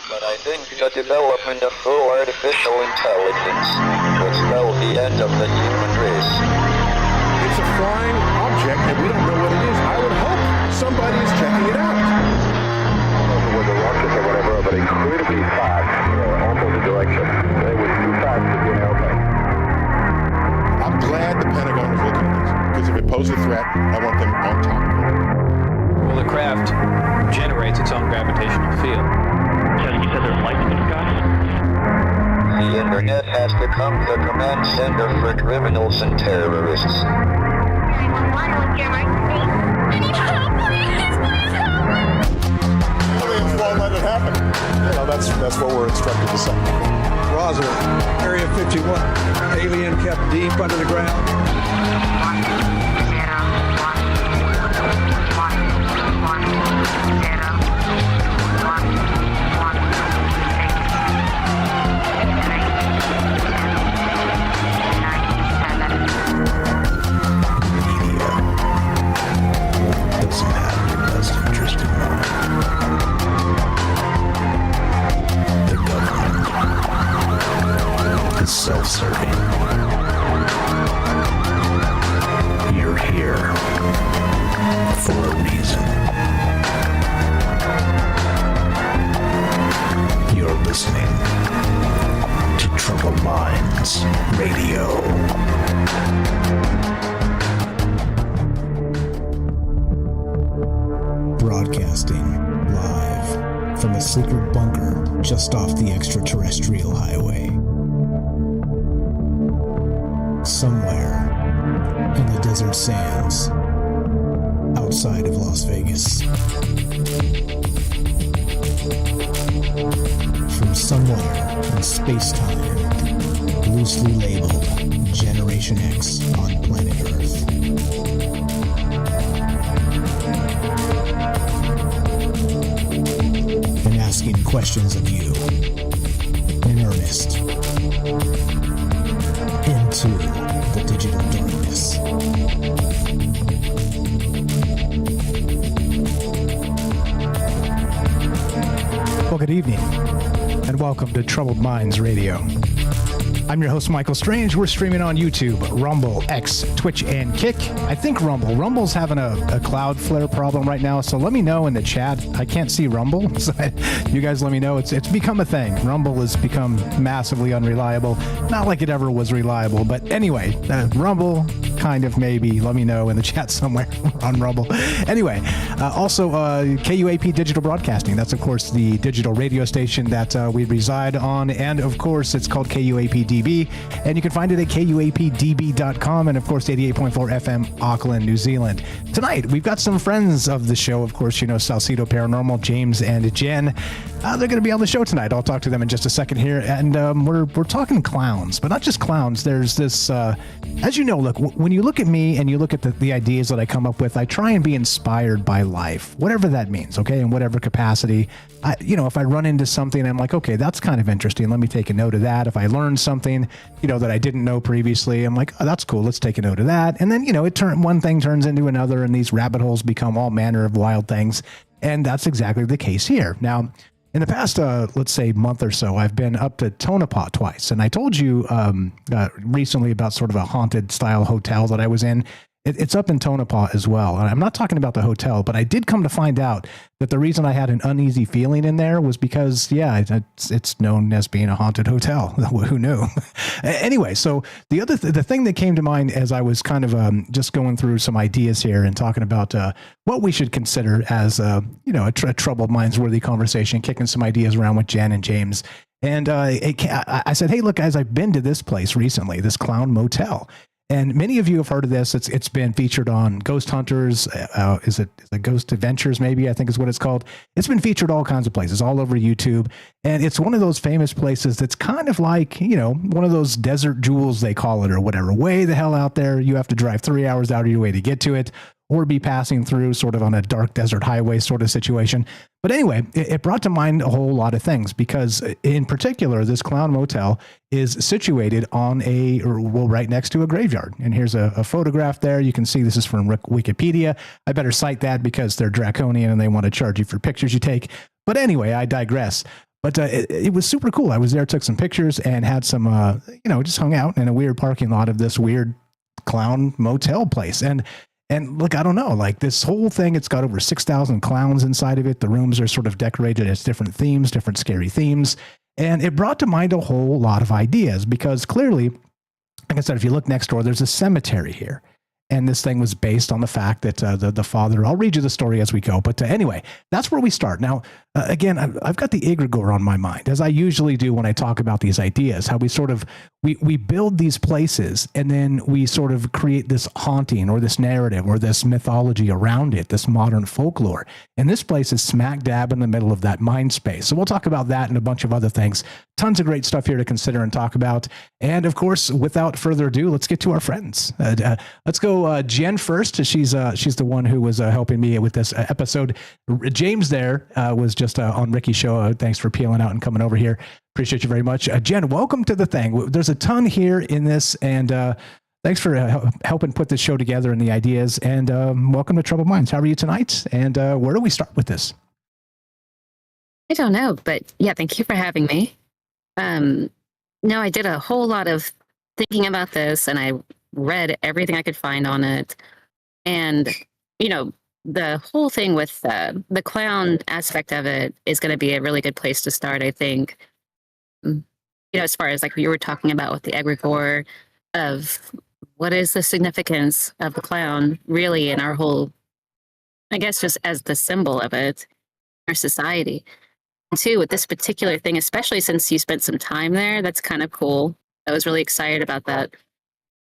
But I think the development of full artificial intelligence will spell the end of the human race. It's a flying object and we don't know what it is. I would hope somebody's checking it out. I don't know whether rockets or whatever, but incredibly fast, opposite direction. They were too fast to be an airplane. I'm glad the Pentagon is looking at this, because if it poses a threat, I want them on top of it. Well, the craft generates its own gravitational field. You said there's lights in the sky? The internet has become the command center for criminals and terrorists. 911, what's your emergency? I need help, please help me! Aliens won't let it happen. You know, that's what we're instructed to say. Roswell, Area 51. Alien kept deep under the ground. 1, 0, 1, 1, 1, 0. Doesn't have your best interest in mind. The government is self-serving. You're here for a reason. You're listening to Troubled Minds Radio. Broadcasting live from a secret bunker just off the extraterrestrial highway. Somewhere in the desert sands outside of Las Vegas. From somewhere in space-time, loosely labeled Generation X on planet Earth. Asking questions of you in earnest into the digital darkness. Well, good evening and welcome to Troubled Minds Radio. I'm your host, Michael Strange. We're streaming on YouTube, Rumble, X, Twitch, and Kick. I think Rumble's having a Cloudflare problem right now, so let me know in the chat. I can't see Rumble, so you guys let me know. It's become a thing. Rumble has become massively unreliable. Not like it ever was reliable, but anyway, Rumble, kind of, maybe. Let me know in the chat somewhere on Rumble. Anyway, also KUAP Digital Broadcasting. That's, of course, the digital radio station that we reside on, and, of course, it's called KUAP DB, and you can find it at kuapdb.com, and of course 88.4 FM Auckland, New Zealand. Tonight we've got some friends of the show, of course, you know, Salcedo Paranormal, James and Jen. They're going to be on the show tonight. I'll talk to them in just a second here, and we're talking clowns, but not just clowns. There's this, as you know, look, when you look at me and you look at the ideas that I come up with, I try and be inspired by life, whatever that means, okay, in whatever capacity. If I run into something, I'm like, okay, that's kind of interesting. Let me take a note of that. If I learn something, that I didn't know previously, I'm like, oh, that's cool. Let's take a note of that. And then, one thing turns into another, and these rabbit holes become all manner of wild things. And that's exactly the case here. Now, In the past, let's say month or so, I've been up to Tonopah twice. And I told you recently about sort of a haunted style hotel that I was in. It's up in Tonopah as well. And I'm not talking about the hotel, but I did come to find out that the reason I had an uneasy feeling in there was because, yeah, it's known as being a haunted hotel. Who knew? Anyway, so the thing that came to mind as I was kind of just going through some ideas here and talking about what we should consider as, a troubled minds worthy conversation, kicking some ideas around with Jen and James. And I said, hey, look, guys, I've been to this place recently, this clown motel. And many of you have heard of this. It's been featured on Ghost Hunters. Is it Ghost Adventures? Maybe I think is what it's called. It's been featured all kinds of places, all over YouTube. And it's one of those famous places that's kind of like, one of those desert jewels they call it or whatever. Way the hell out there. You have to drive 3 hours out of your way to get to it, or be passing through sort of on a dark desert highway sort of situation. But anyway, it brought to mind a whole lot of things because in particular, this clown motel is situated on right next to a graveyard. And here's a photograph there. You can see this is from Wikipedia. I better cite that because they're draconian and they want to charge you for pictures you take. But anyway, I digress. But it was super cool. I was there, took some pictures and had some, just hung out in a weird parking lot of this weird clown motel place. And look, I don't know, like this whole thing, it's got over 6,000 clowns inside of it. The rooms are sort of decorated as different themes, different scary themes. And it brought to mind a whole lot of ideas because clearly, like I said, if you look next door, there's a cemetery here. And this thing was based on the fact that the father, I'll read you the story as we go. But anyway, that's where we start. Now, again, I've got the egregore on my mind, as I usually do when I talk about these ideas, how we sort of, we build these places and then we sort of create this haunting or this narrative or this mythology around it, this modern folklore. And this place is smack dab in the middle of that mind space. So we'll talk about that and a bunch of other things. Tons of great stuff here to consider and talk about. And of course, without further ado, let's get to our friends. Let's go Jen first. She's the one who was helping me with this episode. James there was just on Ricky's show. Thanks for peeling out and coming over here. Appreciate you very much. Jen, welcome to the thing. There's a ton here in this, and thanks for helping put this show together and the ideas. And welcome to Troubled Minds. How are you tonight? And where do we start with this? I don't know, but yeah, thank you for having me. No, I did a whole lot of thinking about this, and I read everything I could find on it. And, the whole thing with the clown aspect of it is going to be a really good place to start, I think. As far as like you were talking about with the egregore of what is the significance of the clown really in our whole, I guess, just as the symbol of it, our society. And too, with this particular thing, especially since you spent some time there, that's kind of cool. I was really excited about that.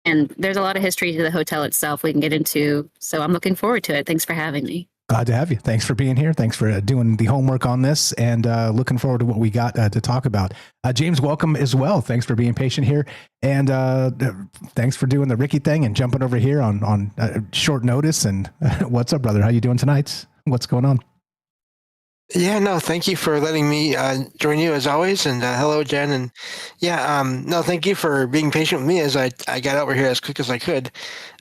And there's a lot of history to the hotel itself we can get into. So I'm looking forward to it. Thanks for having me. Glad to have you. Thanks for being here. Thanks for doing the homework on this and looking forward to what we got to talk about. James, welcome as well. Thanks for being patient here. And thanks for doing the Ricky thing and jumping over here on short notice. And what's up, brother? How you doing tonight? What's going on? Yeah, no, thank you for letting me join you as always. And hello, Jen. And yeah, no, thank you for being patient with me as I got over here as quick as I could.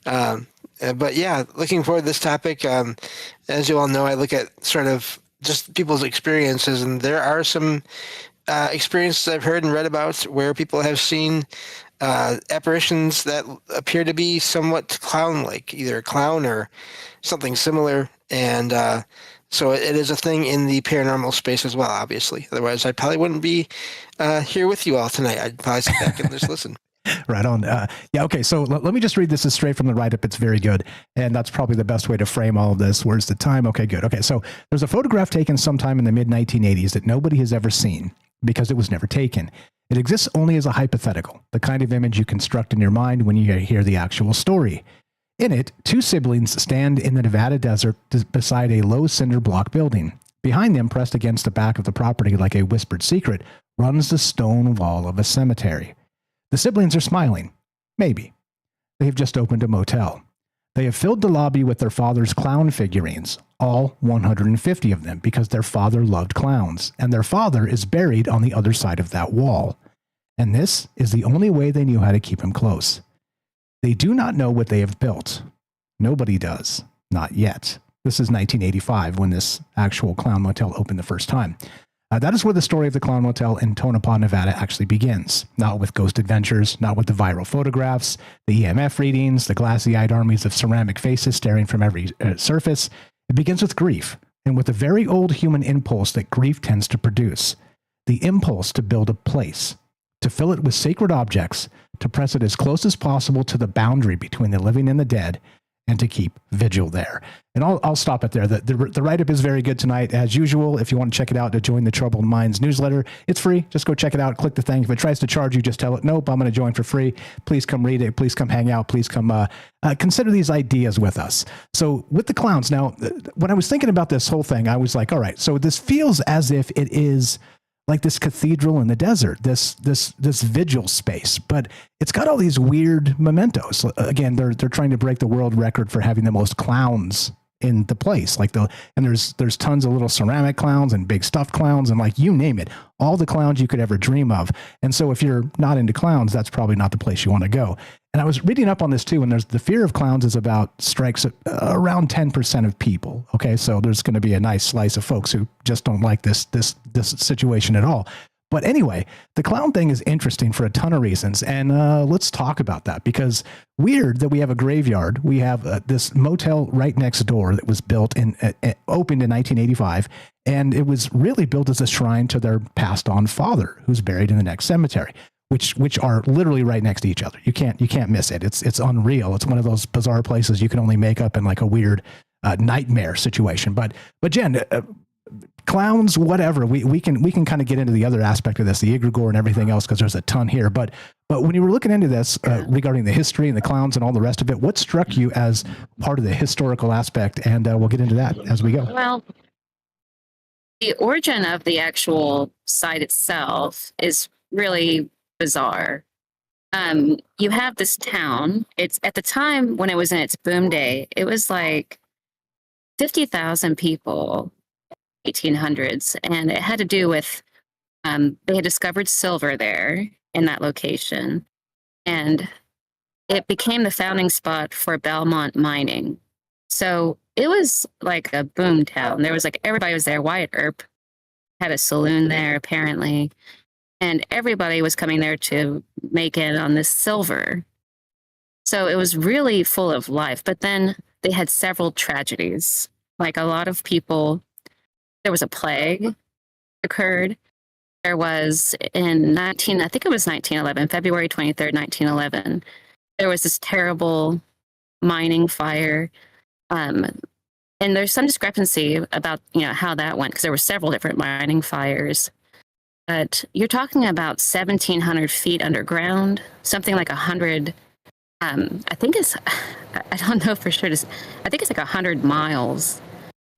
But yeah, looking forward to this topic. As you all know, I look at sort of just people's experiences, and there are some experiences I've heard and read about where people have seen apparitions that appear to be somewhat clown-like, either a clown or something similar. And so it is a thing in the paranormal space as well, obviously. Otherwise, I probably wouldn't be here with you all tonight. I'd probably sit back and just listen. Right on. Yeah, okay, so let me just read this straight from the write-up. It's very good, and that's probably the best way to frame all of this. Where's the time? Okay, good. Okay, so there's a photograph taken sometime in the mid-1980s that nobody has ever seen because it was never taken. It exists only as a hypothetical, the kind of image you construct in your mind when you hear the actual story. In it, two siblings stand in the Nevada desert beside a low cinder block building. Behind them, pressed against the back of the property like a whispered secret, runs the stone wall of a cemetery. The siblings are smiling. Maybe. They have just opened a motel. They have filled the lobby with their father's clown figurines, all 150 of them, because their father loved clowns, and their father is buried on the other side of that wall. And this is the only way they knew how to keep him close. They do not know what they have built. Nobody does. Not yet. This is 1985 when this actual clown motel opened the first time. That is where the story of the Clown Motel in Tonopah, Nevada actually begins. Not with ghost adventures, not with the viral photographs, the EMF readings, the glassy-eyed armies of ceramic faces staring from every surface. It begins with grief, and with a very old human impulse that grief tends to produce. The impulse to build a place, to fill it with sacred objects, to press it as close as possible to the boundary between the living and the dead, and to keep vigil there. And I'll stop it there. The write-up is very good tonight, as usual. If you want to check it out to join the Troubled Minds newsletter, it's free. Just go check it out. Click the thing. If it tries to charge you, just tell it, nope, I'm going to join for free. Please come read it. Please come hang out. Please come consider these ideas with us. So with the clowns, now, when I was thinking about this whole thing, I was like, all right, so this feels as if it is like this cathedral in the desert, this vigil space, but it's got all these weird mementos. Again, they're trying to break the world record for having the most clowns in the place. And there's tons of little ceramic clowns and big stuffed clowns and like you name it, all the clowns you could ever dream of. And so if you're not into clowns, that's probably not the place you want to go. And I was reading up on this too, and there's the fear of clowns is strikes around 10% of people. Okay, so there's going to be a nice slice of folks who just don't like this situation at all. But anyway, the clown thing is interesting for a ton of reasons, and let's talk about that, because weird that we have a graveyard. We have this motel right next door that was built opened in 1985, and it was really built as a shrine to their passed on father, who's buried in the next cemetery. Which are literally right next to each other. You can't miss it. It's unreal. It's one of those bizarre places you can only make up in like a weird nightmare situation. But Jen, clowns, whatever. We can kind of get into the other aspect of this, the egregore and everything else, because there's a ton here. But when you were looking into this regarding the history and the clowns and all the rest of it, what struck you as part of the historical aspect? And we'll get into that as we go. Well, the origin of the actual site itself is really bizarre. You have this town. It's at the time when it was in its boom day, it was like 50,000 people, 1800s, and it had to do with they had discovered silver there in that location, and it became the founding spot for Belmont mining. So it was like a boom town. There was like everybody was there. Wyatt Earp had a saloon there apparently. And everybody was coming there to make it on this silver. So it was really full of life. But then they had several tragedies. Like a lot of people, there was a plague occurred. There was I think it was 1911, February 23rd, 1911. There was this terrible mining fire. And there's some discrepancy about, how that went, because there were several different mining fires. But you're talking about 1,700 feet underground, something like 100. I don't know for sure. I think it's like 100 miles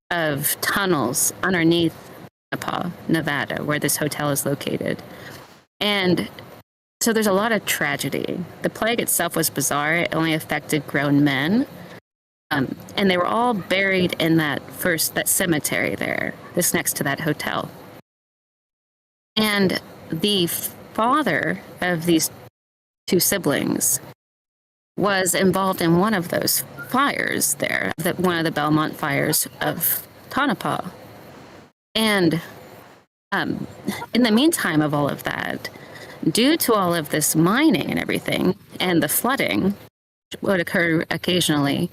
of tunnels underneath Tonopah, Nevada, where this hotel is located. And so there's a lot of tragedy. The plague itself was bizarre. It only affected grown men. And they were all buried in that cemetery there, this next to that hotel. And the father of these two siblings was involved in one of those fires there, one of the Belmont fires of Tonopah. And in the meantime of all of that, due to all of this mining and everything, and the flooding, which would occur occasionally,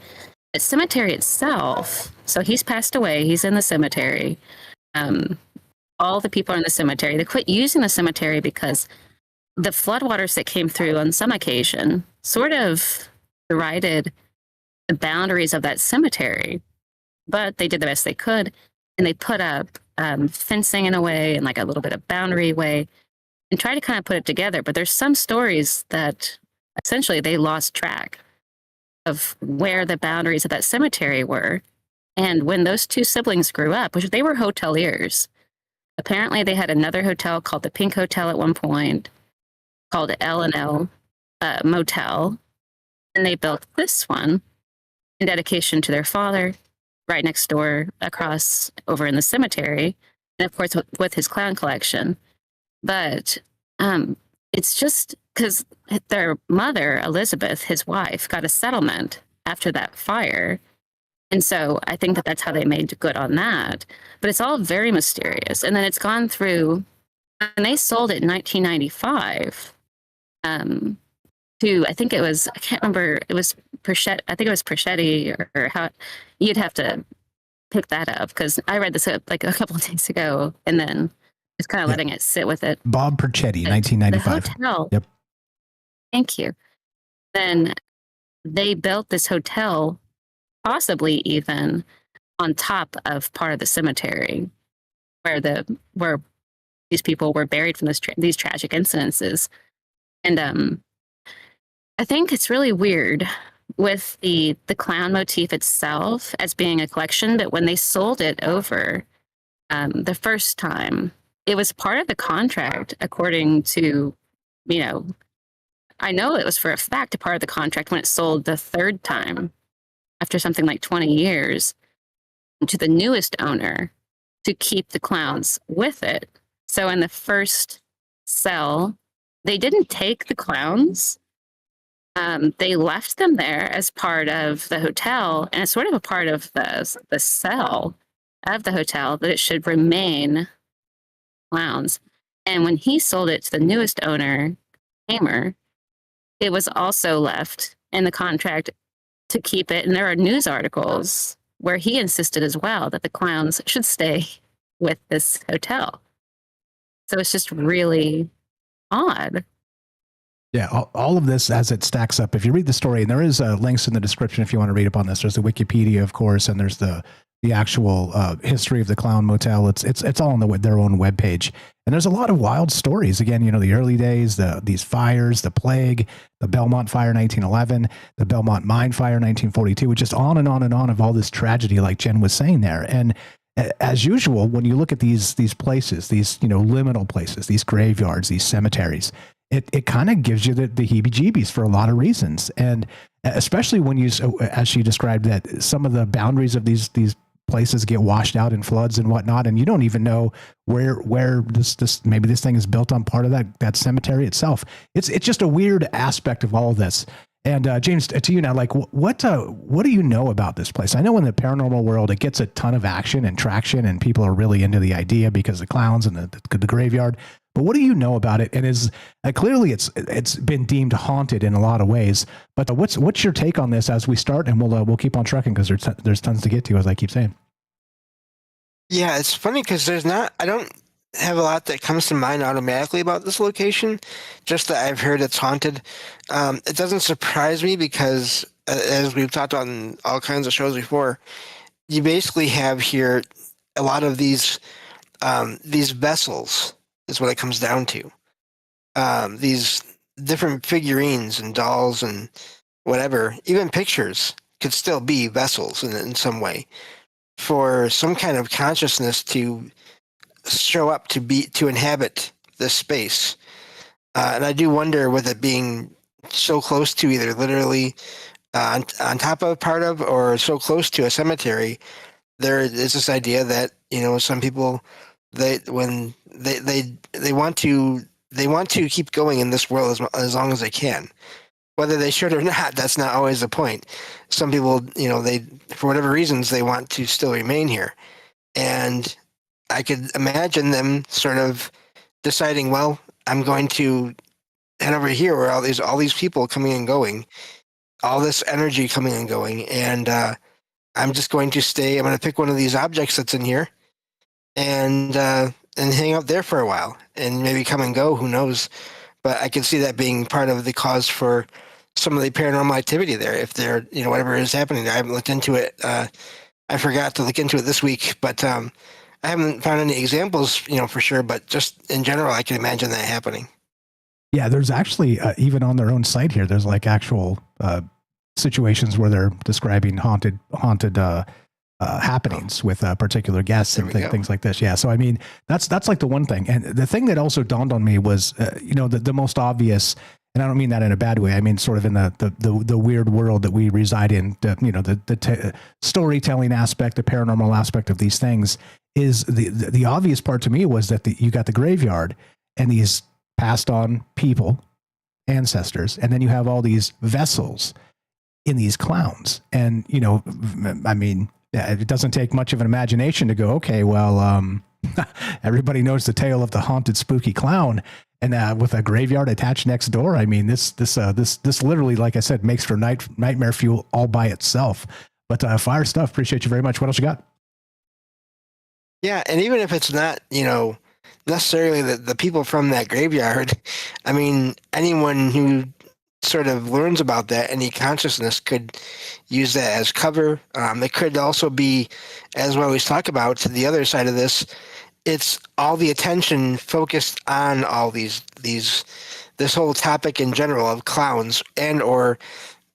the cemetery itself, so he's passed away, he's in the cemetery, all the people are in the cemetery. They quit using the cemetery because the floodwaters that came through on some occasion sort of derided the boundaries of that cemetery. But they did the best they could, and they put up fencing in a way and like a little bit of boundary way and try to kind of put it together. But there's some stories that essentially they lost track of where the boundaries of that cemetery were. And when those two siblings grew up, which they were hoteliers, apparently they had another hotel called the Pink Hotel at one point, called L&L Motel. And they built this one in dedication to their father, right next door, across over in the cemetery, and of course with his clown collection. But it's just because their mother, Elizabeth, his wife, got a settlement after that fire, And so I think that that's how they made good on that. But it's all very mysterious. And then it's gone through, and they sold it in 1995 to, I think it was, I can't remember, it was Perchetti, I think it was Perchetti or how, you'd have to pick that up because I read this like a couple of days ago and then just kind of letting it sit with it. Bob Perchetti, 1995. The hotel. Yep. Thank you. Then they built this hotel, possibly even on top of part of the cemetery where these people were buried from these tragic incidences. And I think it's really weird with the clown motif itself as being a collection, but when they sold it over the first time, it was part of the contract, according to, I know it was for a fact a part of the contract when it sold the third time after something like 20 years to the newest owner to keep the clowns with it. So in the first sell, they didn't take the clowns. They left them there as part of the hotel, and it's sort of a part of the sell of the hotel that it should remain clowns. And when he sold it to the newest owner, Hamer, it was also left in the contract to keep it. And there are news articles where he insisted as well that the clowns should stay with this hotel. So it's just really odd. Yeah, all of this as it stacks up. If you read the story, and there is links in the description if you want to read up on this. There's the Wikipedia, of course, and there's the actual history of the Clown Motel. It's all on their own webpage. And there's a lot of wild stories. Again, the early days, these fires, the plague, the Belmont Fire 1911, the Belmont Mine Fire 1942, just on and on and on of all this tragedy, like Jen was saying there. And as usual, when you look at these places, these liminal places, these graveyards, these cemeteries, it kind of gives you the heebie-jeebies for a lot of reasons. And especially when as she described, that some of the boundaries of these places get washed out in floods and whatnot, and you don't even know where this maybe this thing is built on part of that cemetery itself. It's just a weird aspect of all of this. And James, to you now, like what do you know about this place? I know in the paranormal world it gets a ton of action and traction, and people are really into the idea because of clowns and the graveyard. But what do you know about it? And is clearly it's been deemed haunted in a lot of ways. But what's your take on this as we start? And we'll keep on trucking because there's tons to get to, as I keep saying. Yeah, it's funny because I don't have a lot that comes to mind automatically about this location. Just that I've heard it's haunted. It doesn't surprise me because, as we've talked on all kinds of shows before, you basically have here a lot of these vessels. Is what it comes down to. These different figurines and dolls and whatever, even pictures, could still be vessels in some way for some kind of consciousness to show up to inhabit this space. And I do wonder, with it being so close to either literally on top of part of or so close to a cemetery, there is this idea that some people they want to keep going in this world as long as they can, whether they should or not. That's not always the point. Some people, they, for whatever reasons, they want to still remain here, and I could imagine them sort of deciding, well, I'm going to head over here where all these people coming and going, all this energy coming and going, and I'm just going to stay. I'm going to pick one of these objects that's in here, and hang out there for a while, and maybe come and go. Who knows? But I can see that being part of the cause for some of the paranormal activity there. If they're, whatever is happening there, I haven't looked into it. I forgot to look into it this week, but I haven't found any examples, for sure. But just in general, I can imagine that happening. Yeah, there's actually even on their own site here, there's like actual situations where they're describing haunted happenings with particular guests and things like this. Yeah. So, I mean, that's like the one thing. And the thing that also dawned on me was, the most obvious, and I don't mean that in a bad way. I mean, sort of in the weird world that we reside in, the storytelling aspect, the paranormal aspect of these things is the obvious part to me was that you got the graveyard and these passed on people, ancestors, and then you have all these vessels. in these clowns. And, you know, I mean, it doesn't take much of an imagination to go, okay, well, everybody knows the tale of the haunted, spooky clown. And with a graveyard attached next door, I mean, this literally, like I said, makes for nightmare fuel all by itself. But fire stuff. Appreciate you very much. What else you got? Yeah, and even if it's not, you know, necessarily the people from that graveyard, I mean, anyone who sort of learns about that, any consciousness could use that as cover. It could also be, as we always talk about, to the other side of this, it's all the attention focused on all this whole topic in general of clowns, and or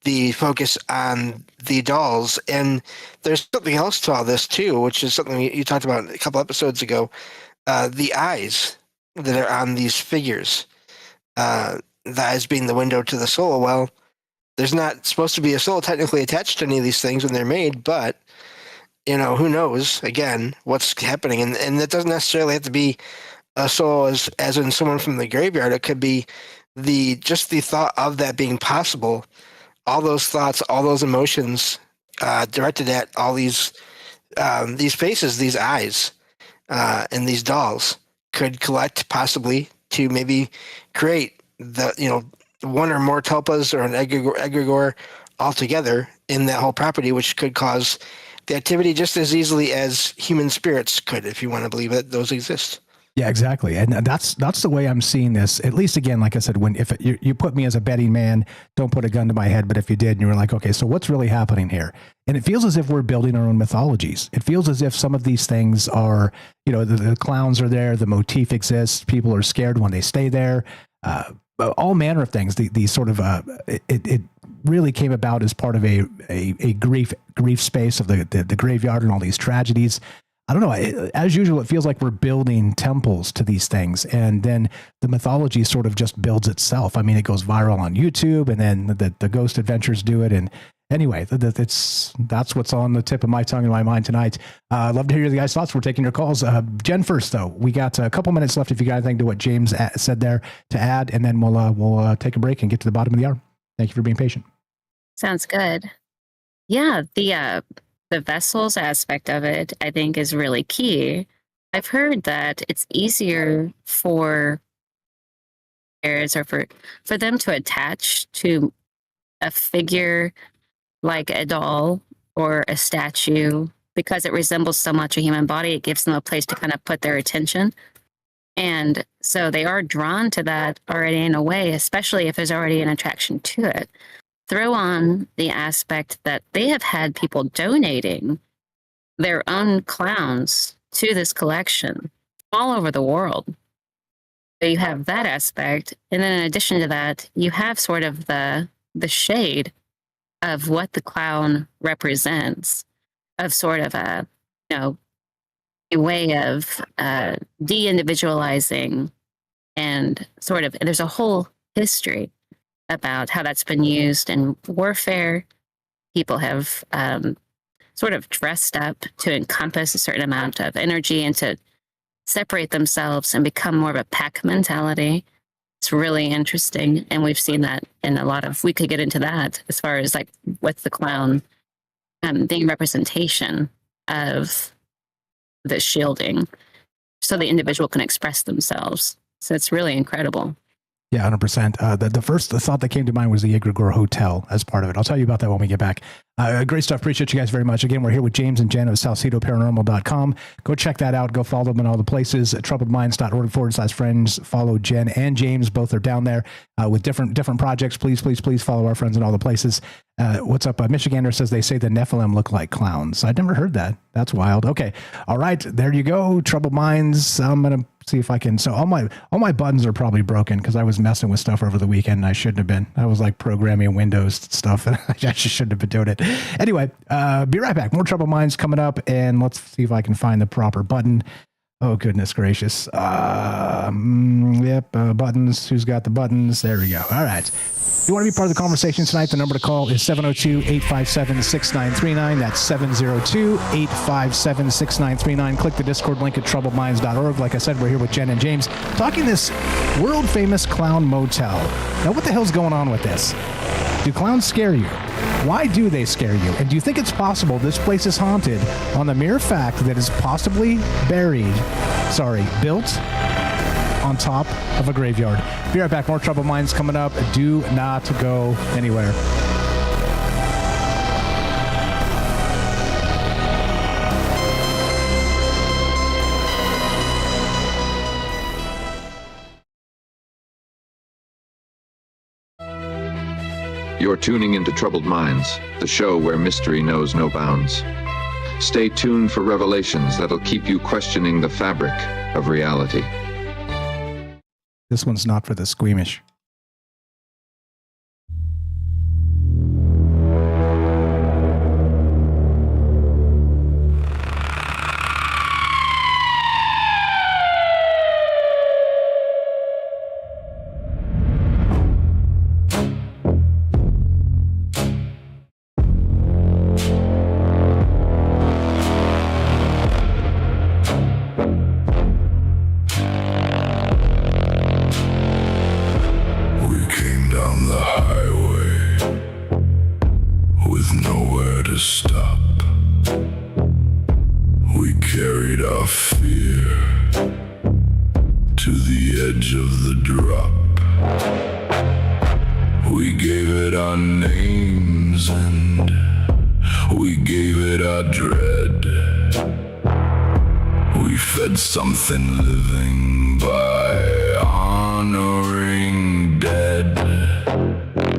the focus on the dolls. And there's something else to all this too, which is something you talked about a couple episodes ago, the eyes that are on these figures, the eyes being the window to the soul. Well, there's not supposed to be a soul technically attached to any of these things when they're made, but you know, who knows, again, what's happening. And that doesn't necessarily have to be a soul as in someone from the graveyard. It could be just the thought of that being possible. All those thoughts, all those emotions directed at all these faces, these eyes, and these dolls could collect possibly to maybe create the, you know, one or more tulpas or an egregore altogether in that whole property, which could cause the activity just as easily as human spirits could, if you want to believe that those exist. Yeah, exactly. And that's the way I'm seeing this. At least, again, like I said, if you put me as a betting man, don't put a gun to my head. But if you did, and you were like, okay, so what's really happening here? And it feels as if we're building our own mythologies. It feels as if some of these things are, you know, the clowns are there, the motif exists, people are scared when they stay there, all manner of things. These sort of it really came about as part of a grief space of the graveyard and all these tragedies. I don't know. As usual, it feels like we're building temples to these things, and then the mythology sort of just builds itself. I mean, it goes viral on YouTube, and then the Ghost Adventures do it. And anyway, that's what's on the tip of my tongue and my mind tonight. I'd love to hear the guys' thoughts. We're taking your calls. Jen first, though. We got a couple minutes left if you got anything to what James said there to add, and then we'll take a break and get to the bottom of the hour. Thank you for being patient. Sounds good. Yeah, the vessels aspect of it, I think, is really key. I've heard that it's easier for or for them to attach to a figure like a doll or a statue because it resembles so much a human body. It gives them a place to kind of put their attention. And so they are drawn to that already in a way, especially if there's already an attraction to it. Throw on the aspect that they have had people donating their own clowns to this collection all over the world. So you have that aspect. And then in addition to that, you have sort of the shade of what the clown represents, of sort of a way of de-individualizing, and sort of there's a whole history about how that's been used in warfare. People have sort of dressed up to encompass a certain amount of energy and to separate themselves and become more of a pack mentality. It's really interesting. And we've seen that in a lot of, we could get into that as far as like with the clown being representation of the shielding so the individual can express themselves. So it's really incredible. Yeah, 100%. The first thought that came to mind was the Egregore Hotel as part of it. I'll tell you about that when we get back. Great stuff. Appreciate you guys very much. Again, we're here with James and Jen of SalcedoParanormal.com. Go check that out. Go follow them in all the places. TroubledMinds.org/friends. Follow Jen and James. Both are down there with different projects. Please follow our friends in all the places. What's up? Michigander says they say the Nephilim look like clowns. I'd never heard that. That's wild. Okay. All right. There you go. Troubled Minds. I'm going to see if I can. So all my buttons are probably broken because I was messing with stuff over the weekend and I shouldn't have been. I was like programming Windows stuff and I just shouldn't have been doing it. Anyway, be right back. More Troubled Minds coming up, and let's see if I can find the proper button. Oh, goodness gracious. Buttons. Who's got the buttons? There we go. All right. If you want to be part of the conversation tonight, the number to call is 702-857-6939. That's 702-857-6939. Click the Discord link at troubledminds.org. Like I said, we're here with Jen and James talking this world-famous clown motel. Now, what the hell's going on with this? Do clowns scare you? Why do they scare you? And do you think it's possible this place is haunted on the mere fact that it's possibly built on top of a graveyard? Be right back. More Troubled Minds coming up. Do not go anywhere. You're tuning into Troubled Minds, the show where mystery knows no bounds. Stay tuned for revelations that'll keep you questioning the fabric of reality. This one's not for the squeamish. Something living by honoring dead.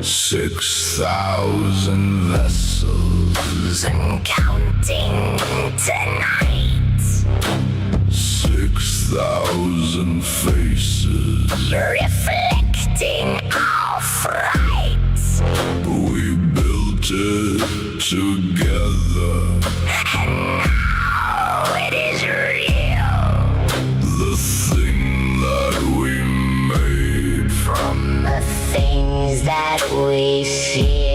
6,000 vessels and counting tonight. 6,000 faces reflecting our fright. We built it together, and now it is real. The thing that we made from the things that we feel.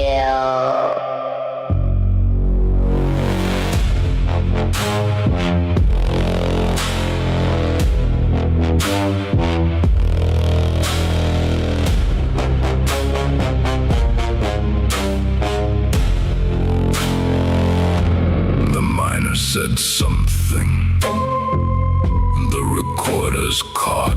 The miner said something. The recorders caught.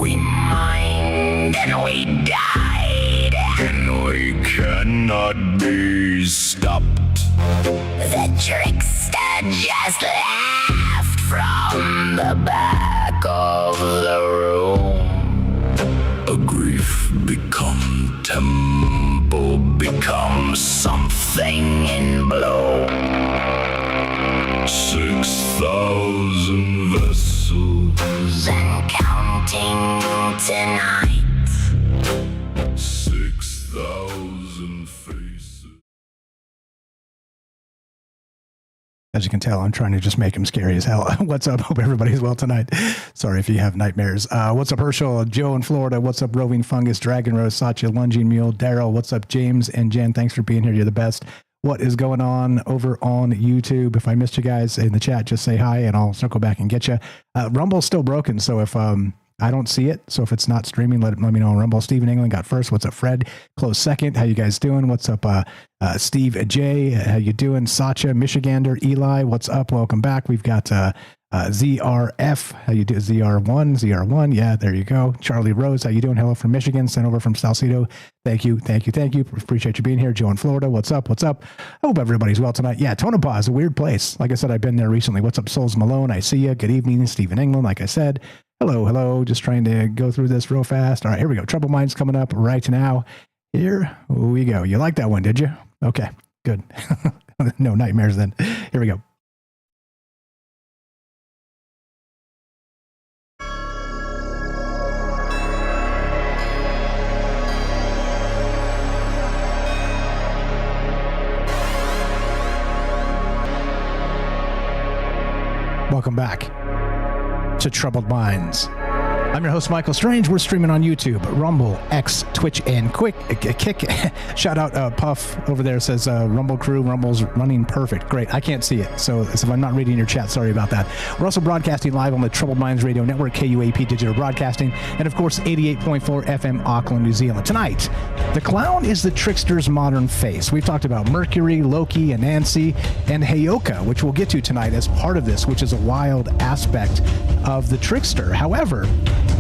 We mined and we died, and we cannot be stopped. The trickster just laughed from the back of the room. A grief become temple, become something in bloom. 6,000 vessels and counting tonight. 6,000 faces. As you can tell, I'm trying to just make him scary as hell. What's up? Hope everybody's well tonight. Sorry if you have nightmares. What's up, Herschel? Joe in Florida. What's up, Roving Fungus, Dragon Rose, Satya, Lunging Mule, Daryl. What's up, James and Jen? Thanks for being here. You're the best. What is going on over on YouTube? If I missed you guys in the chat, just say hi and I'll circle back and get you. Rumble's still broken, so if I don't see it, so if it's not streaming, let me know on Rumble. Stephen England got first. What's up, Fred? Close second. How you guys doing? What's up, Steve J? How you doing? Satya, Michigander, Eli. What's up? Welcome back. We've got ZRF. How you do? ZR1. Yeah, there you go. Charlie Rose. How you doing? Hello from Michigan. Sent over from Salcedo. Thank you. Appreciate you being here. Joe in Florida. What's up? I hope everybody's well tonight. Yeah, Tonopah is a weird place. Like I said, I've been there recently. What's up, Souls Malone? I see you. Good evening, Stephen England. Like I said, hello. Just trying to go through this real fast. All right, here we go. Trouble Minds coming up right now. Here we go. You like that one, did you? Okay, good. No nightmares then. Here we go. Welcome back to Troubled Minds. I'm your host, Michael Strange. We're streaming on YouTube, Rumble, X, Twitch, and Kick. Shout out Puff over there says, Rumble crew, Rumble's running perfect. Great. I can't see it. So if I'm not reading your chat, sorry about that. We're also broadcasting live on the Troubled Minds Radio Network, KUAP Digital Broadcasting, and of course, 88.4 FM, Auckland, New Zealand. Tonight, the clown is the trickster's modern face. We've talked about Mercury, Loki, Anansi, and Heyoka, which we'll get to tonight as part of this, which is a wild aspect of the trickster. However,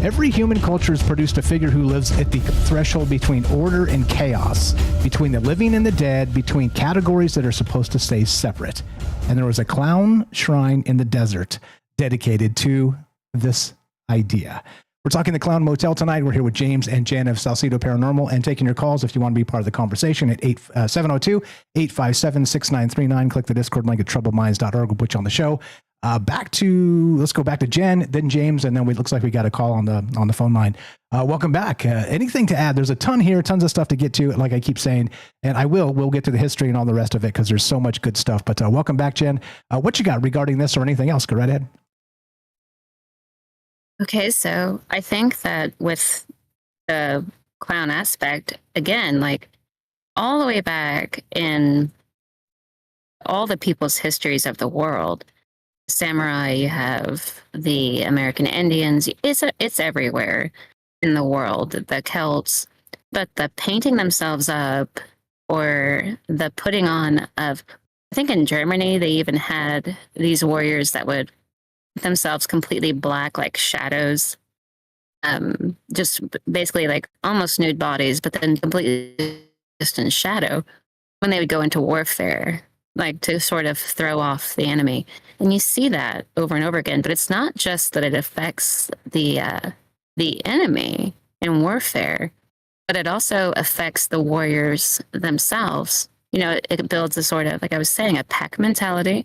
every human culture has produced a figure who lives at the threshold between order and chaos, between the living and the dead, between categories that are supposed to stay separate. And there was a clown shrine in the desert dedicated to this idea. We're talking the Clown Motel tonight. We're here with James and Jen of Salcedo Paranormal and taking your calls if you want to be part of the conversation at 702-857-6939. Click the Discord link at troubledminds.org. We'll put you on the show. Let's go back to Jen, then James, and then it looks like we got a call on the phone line. Welcome back. Anything to add? There's a ton here, tons of stuff to get to, like I keep saying, and we'll get to the history and all the rest of it because there's so much good stuff. But welcome back, Jen. What you got regarding this or anything else? Go right ahead. Okay, so I think that with the clown aspect, again, like all the way back in all the people's histories of the world, samurai, you have the American Indians, it's everywhere in the world, the Celts, but the painting themselves up or the putting on of, I think in Germany, they even had these warriors that would themselves completely black, like shadows, just basically like almost nude bodies, but then completely just in shadow when they would go into warfare, like to sort of throw off the enemy. And you see that over and over again, but it's not just that it affects the enemy in warfare, but it also affects the warriors themselves. You know, it builds a sort of, like I was saying, a pack mentality.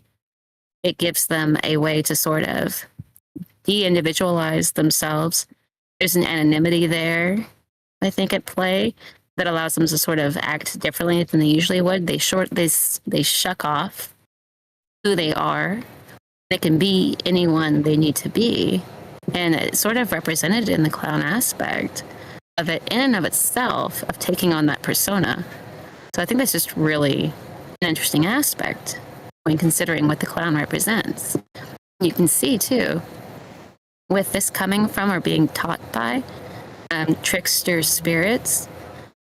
It gives them a way to sort of de-individualize themselves. There's an anonymity there, I think, at play that allows them to sort of act differently than they usually would. They shuck off who they are. They can be anyone they need to be. And it's sort of represented in the clown aspect of it in and of itself, of taking on that persona. So I think that's just really an interesting aspect when considering what the clown represents. You can see, too, with this coming from or being taught by trickster spirits,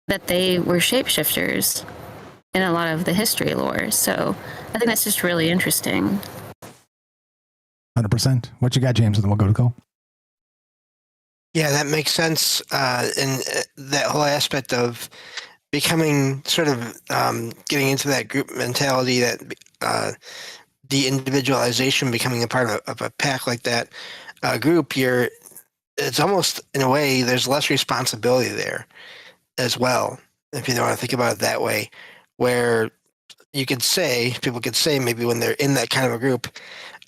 that they were shapeshifters in a lot of the history lore. So I think that's just really interesting. 100%. What you got, James? And then we'll go to call. Yeah, that makes sense. And that whole aspect of becoming sort of getting into that group mentality, that de-individualization, becoming a part of a pack like that group, it's almost, in a way, there's less responsibility there as well, if you don't want to think about it that way, where people could say maybe when they're in that kind of a group,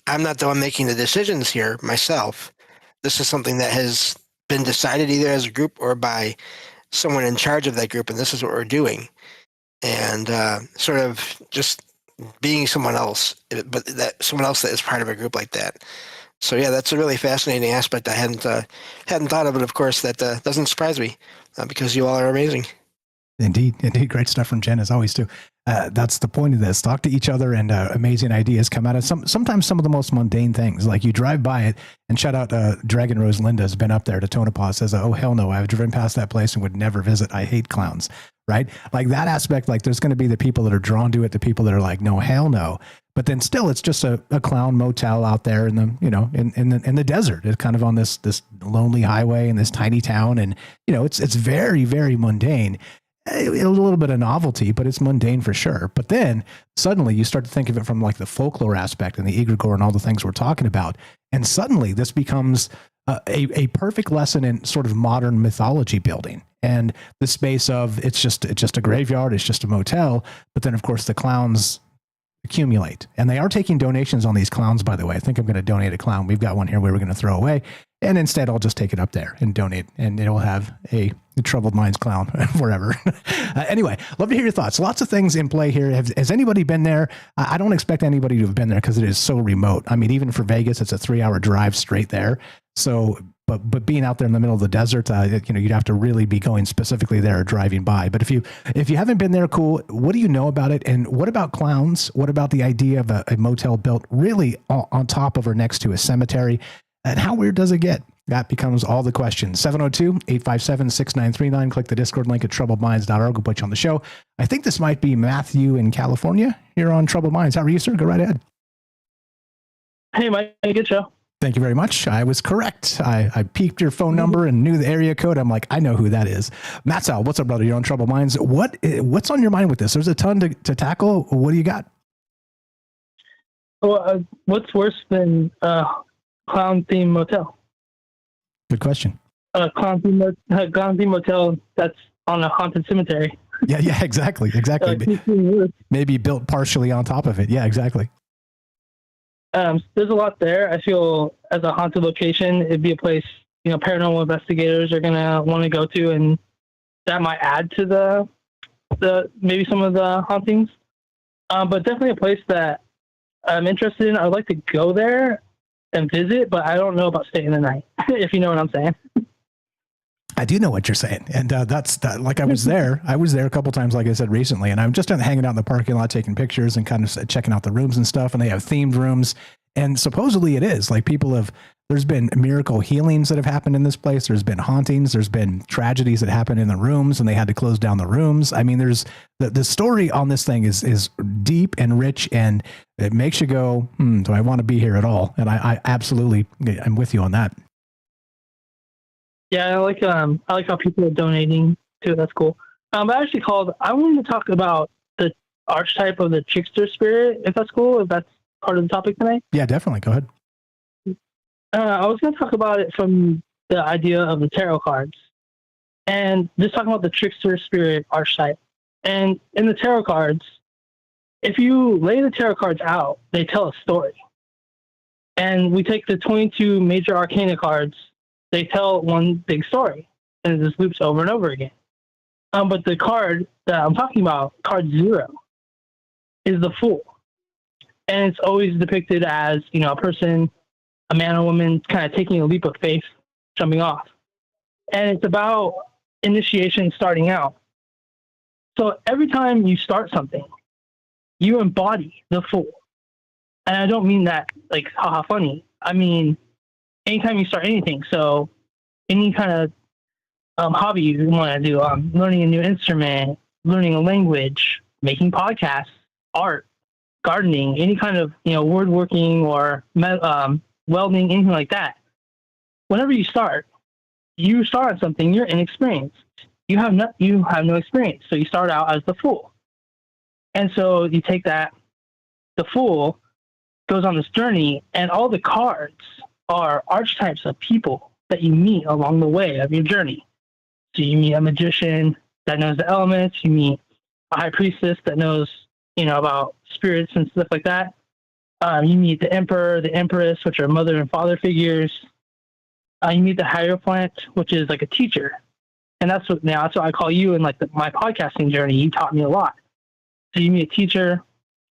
I'm not the one making the decisions here myself. This is something that has been decided either as a group or by someone in charge of that group, and this is what we're doing. And sort of just being someone else, but that someone else that is part of a group like that. So yeah, that's a really fascinating aspect. I hadn't thought of it. Of course, that doesn't surprise me because you all are amazing. Indeed. Great stuff from Jen, as always, too. That's the point of this. Talk to each other, and amazing ideas come out of sometimes some of the most mundane things. Like you drive by it, and shout out Dragon Rose Linda has been up there to Tonopah, says, oh, hell no, I've driven past that place and would never visit. I hate clowns, right? Like that aspect, like there's going to be the people that are drawn to it, the people that are like, no, hell no. But then still, it's just a clown motel out there in the, in the desert. It's kind of on this lonely highway in this tiny town. And, it's very, very mundane. A little bit of novelty, but it's mundane for sure. But then suddenly you start to think of it from like the folklore aspect and the egregore and all the things we're talking about. And suddenly this becomes a perfect lesson in sort of modern mythology building. And the space of it's just a graveyard, it's just a motel. But then of course the clowns accumulate, and they are taking donations on these clowns, by the way. I think I'm going to donate a clown. We've got one here we were going to throw away, and instead I'll just take it up there and donate, and it will have a Troubled Minds clown forever. Anyway, love to hear your thoughts. Lots of things in play here. Has anybody been there? I don't expect anybody to have been there because it is so remote. I mean, even for Vegas, it's a 3-hour drive straight there. So but being out there in the middle of the desert, you'd have to really be going specifically there or driving by. But if you haven't been there, cool. What do you know about it? And what about clowns? What about the idea of a motel built really on top of or next to a cemetery? And how weird does it get? That becomes all the questions. 702-857-6939. Click the Discord link at troubledminds.org. We'll put you on the show. I think this might be Matthew in California. You're on Troubled Minds. How are you, sir? Go right ahead. Hey, Mike. Good show. Thank you very much. I was correct. I peeped your phone number and knew the area code. I'm like, I know who that is. Matt Sal, what's up, brother? You're on Troubled Minds. What's on your mind with this? There's a ton to tackle. What do you got? Well, what's worse than clown-themed motel? Good question. Clown-themed motel that's on a haunted cemetery. Yeah, exactly. Maybe built partially on top of it. Yeah, exactly. There's a lot there. I feel as a haunted location, it'd be a place, paranormal investigators are going to want to go to, and that might add to the maybe some of the hauntings. But definitely a place that I'm interested in. I'd like to go there and visit, but I don't know about staying the night, if you know what I'm saying. I do know what you're saying. And that's like I was there a couple times, like I said, recently, and I'm just hanging out in the parking lot, taking pictures and kind of checking out the rooms and stuff. And they have themed rooms, and supposedly it is like there's been miracle healings that have happened in this place. There's been hauntings. There's been tragedies that happened in the rooms, and they had to close down the rooms. I mean, there's the story on this thing is deep and rich, and it makes you go, do I want to be here at all? And I absolutely, I'm with you on that. Yeah, I like how people are donating to it. That's cool. I actually I wanted to talk about the archetype of the trickster spirit, if that's cool, if that's part of the topic tonight. Yeah, definitely. Go ahead. I was going to talk about it from the idea of the tarot cards, and just talking about the trickster spirit archetype. And in the tarot cards, if you lay the tarot cards out, they tell a story. And we take the 22 major arcana cards, they tell one big story, and it just loops over and over again. But the card that I'm talking about, card 0, is the Fool. And it's always depicted as, a person, a man or woman, kind of taking a leap of faith, jumping off. And it's about initiation starting out. So every time you start something, you embody the Fool. And I don't mean that like, haha, funny. I mean, anytime you start anything, so any kind of hobby you want to do, learning a new instrument, learning a language, making podcasts, art, gardening, any kind of woodworking or welding, anything like that. Whenever you start on something, you're inexperienced. You have no experience, so you start out as the Fool, and so you take that. The Fool goes on this journey, and all the cards are archetypes of people that you meet along the way of your journey. So you meet a magician that knows the elements, you meet a high priestess that knows, about spirits and stuff like that. You meet the emperor, the empress, which are mother and father figures. You meet the hierophant, which is like a teacher. And that's what I call you in like my podcasting journey. You taught me a lot. So you meet a teacher,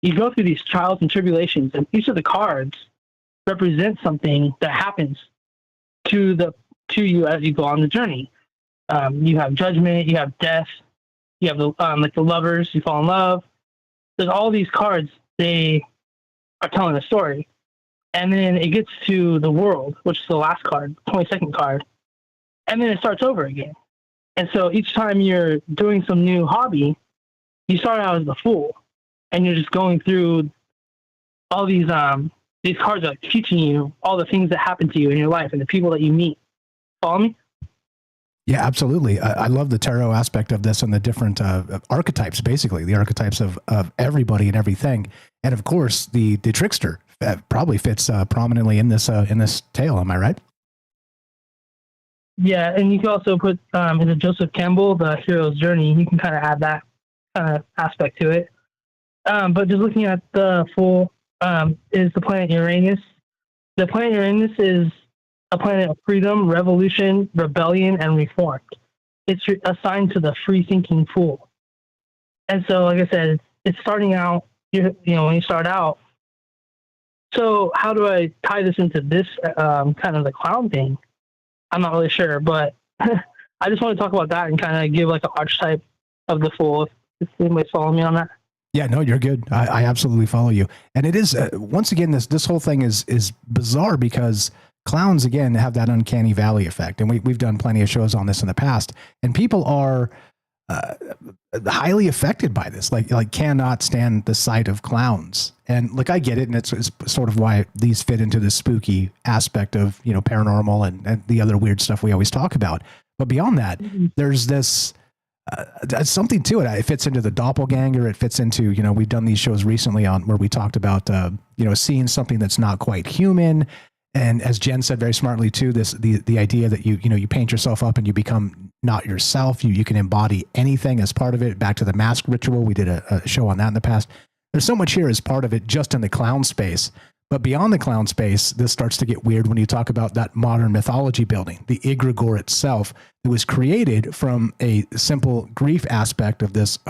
you go through these trials and tribulations, and each of the cards represent something that happens to you as you go on the journey. You have judgment, you have death, you have the lovers, you fall in love. There's all these cards, they are telling a story. And then it gets to the world, which is the last card, 22nd card. And then it starts over again. And so each time you're doing some new hobby, you start out as the Fool, and you're just going through all these cards are teaching you all the things that happen to you in your life and the people that you meet. Follow me? Yeah, absolutely. I love the tarot aspect of this and the different archetypes, basically the archetypes of everybody and everything. And of course, the trickster probably fits prominently in this tale. Am I right? Yeah, and you can also put in the Joseph Campbell, the hero's journey. You can kind of add that kind of aspect to it. But just looking at the Fool, is the planet Uranus. The planet Uranus is a planet of freedom, revolution, rebellion, and reform. It's assigned to the free-thinking Fool. And so, like I said, it's starting out, when you start out. So how do I tie this into this kind of the clown thing? I'm not really sure, but I just want to talk about that and kind of give like an archetype of the Fool. If anybody's following me on that. Yeah, no, you're good. I absolutely follow you. And it is, once again, this whole thing is bizarre because clowns, again, have that uncanny valley effect. And we've done plenty of shows on this in the past. And people are highly affected by this, like cannot stand the sight of clowns. And like, I get it. And it's sort of why these fit into the spooky aspect of, you know, paranormal and the other weird stuff we always talk about. But beyond that, there's this... something to it. It fits into the doppelganger. It fits into, you know, we've done these shows recently on where we talked about, you know, seeing something that's not quite human. And as Jen said very smartly too, the idea that you paint yourself up and you become not yourself. You can embody anything as part of it. Back to the mask ritual. We did a show on that in the past. There's so much here as part of it just in the clown space. But beyond the clown space, this starts to get weird when you talk about that modern mythology building, the egregore itself. It was created from a simple grief aspect of this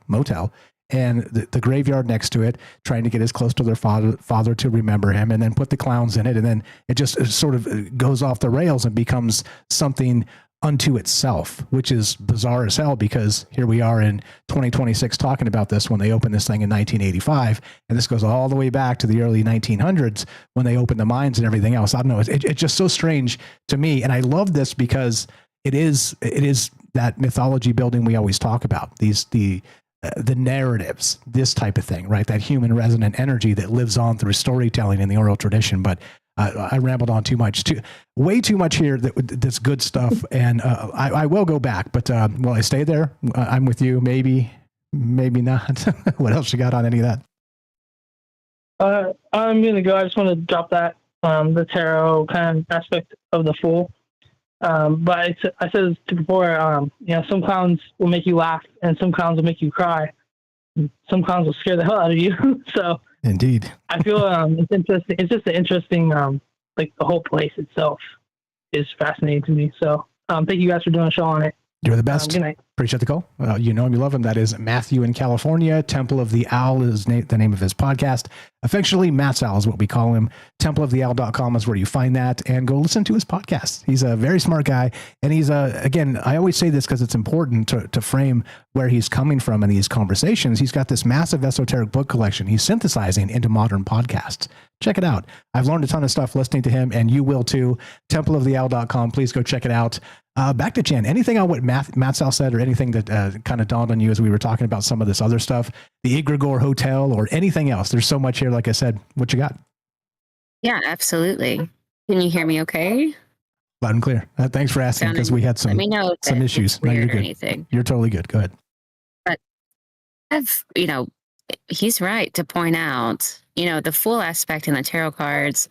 motel, and the graveyard next to it, trying to get as close to their father to remember him, and then put the clowns in it. And then it just sort of goes off the rails and becomes something unto itself, which is bizarre as hell, because here we are in 2026 talking about this when they opened this thing in 1985, and this goes all the way back to the early 1900s when they opened the mines and everything else. I don't know, it's just so strange to me, and I love this because it is that mythology building we always talk about, the narratives, this type of thing, right? That human resonant energy that lives on through storytelling in the oral tradition. But I rambled on way too much here. That's good stuff. And I will go back, but will I stay there? I'm with you. Maybe not. What else you got on any of that? I'm going to go. I just want to drop that, the tarot kind of aspect of the Fool. But I said this before, you know, some clowns will make you laugh and some clowns will make you cry. Some clowns will scare the hell out of you. So indeed, I feel it's interesting. It's just an interesting, like the whole place itself is fascinating to me. So thank you guys for doing a show on it. You're the best. Good night. Appreciate the call. You know him, you love him. That is Matthew in California. Temple of the Owl is the name of his podcast. Affectionately, Matt's Owl is what we call him. Templeoftheowl.com is where you find that, and go listen to his podcast. He's a very smart guy, and he's again, I always say this because it's important to frame where he's coming from in these conversations. He's got this massive esoteric book collection he's synthesizing into modern podcasts. Check it out. I've learned a ton of stuff listening to him, and you will too. Templeoftheowl.com. Please go check it out. Back to Jen. Anything on what Matt Sal said, or anything that kind of dawned on you as we were talking about some of this other stuff, the Egregore Hotel, or anything else? There's so much here. Like I said, what you got? Yeah, absolutely. Can you hear me okay? Loud and clear. Thanks for asking, because we had some issues. No, you're good. Anything. You're totally good. Go ahead. But he's right to point out, the full aspect in the tarot cards,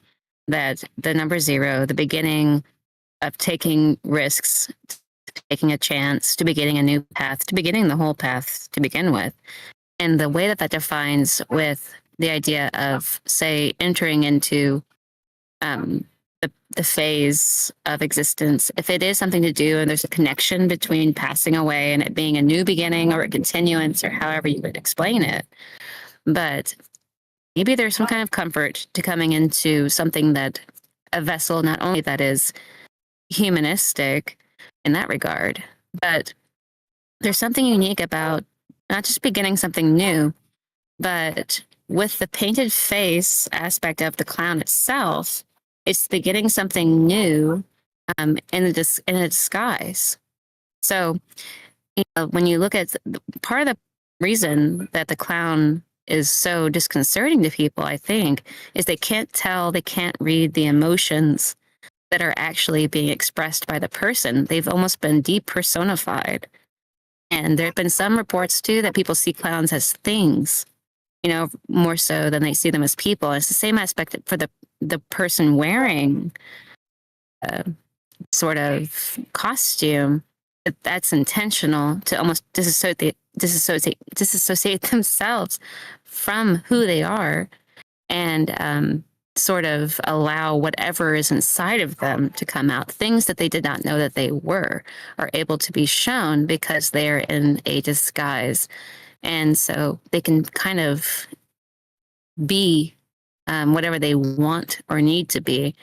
that the number 0, the beginning of taking risks, taking a chance, to beginning a new path, to beginning the whole path to begin with. And the way that defines with the idea of, say, entering into the phase of existence, if it is something to do and there's a connection between passing away and it being a new beginning or a continuance, or however you would explain it. But maybe there's some kind of comfort to coming into something that a vessel, not only that is humanistic in that regard, but there's something unique about not just beginning something new, but with the painted face aspect of the clown itself, it's beginning something new in a disguise. So, when you look at part of the reason that the clown is so disconcerting to people, I think, is they can't read the emotions that are actually being expressed by the person. They've almost been depersonified. And there have been some reports too that people see clowns as things, more so than they see them as people. And it's the same aspect for the person wearing sort of costume. That's intentional to almost disassociate themselves from who they are, and sort of allow whatever is inside of them to come out. Things that they did not know that they were are able to be shown because they're in a disguise. And so they can kind of be whatever they want or need to be.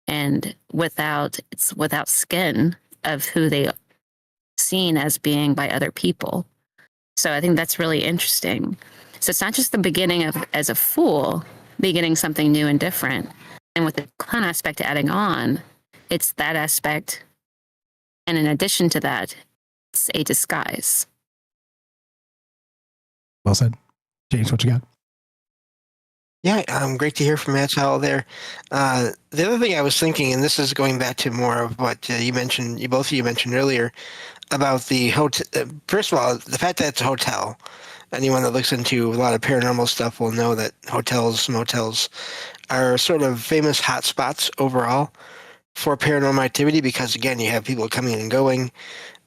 and without skin of who they seen as being by other people. So I think that's really interesting. So it's not just the beginning of as a fool beginning something new and different, and with the clown aspect adding on, it's that aspect, and in addition to that, it's a disguise. Well said. James, what you got? Yeah, great to hear from Matt Howell there. The other thing I was thinking, and this is going back to more of what you mentioned, both of you mentioned earlier, about the hotel. First of all, the fact that it's a hotel. Anyone that looks into a lot of paranormal stuff will know that hotels, motels are sort of famous hotspots overall for paranormal activity because, again, you have people coming and going.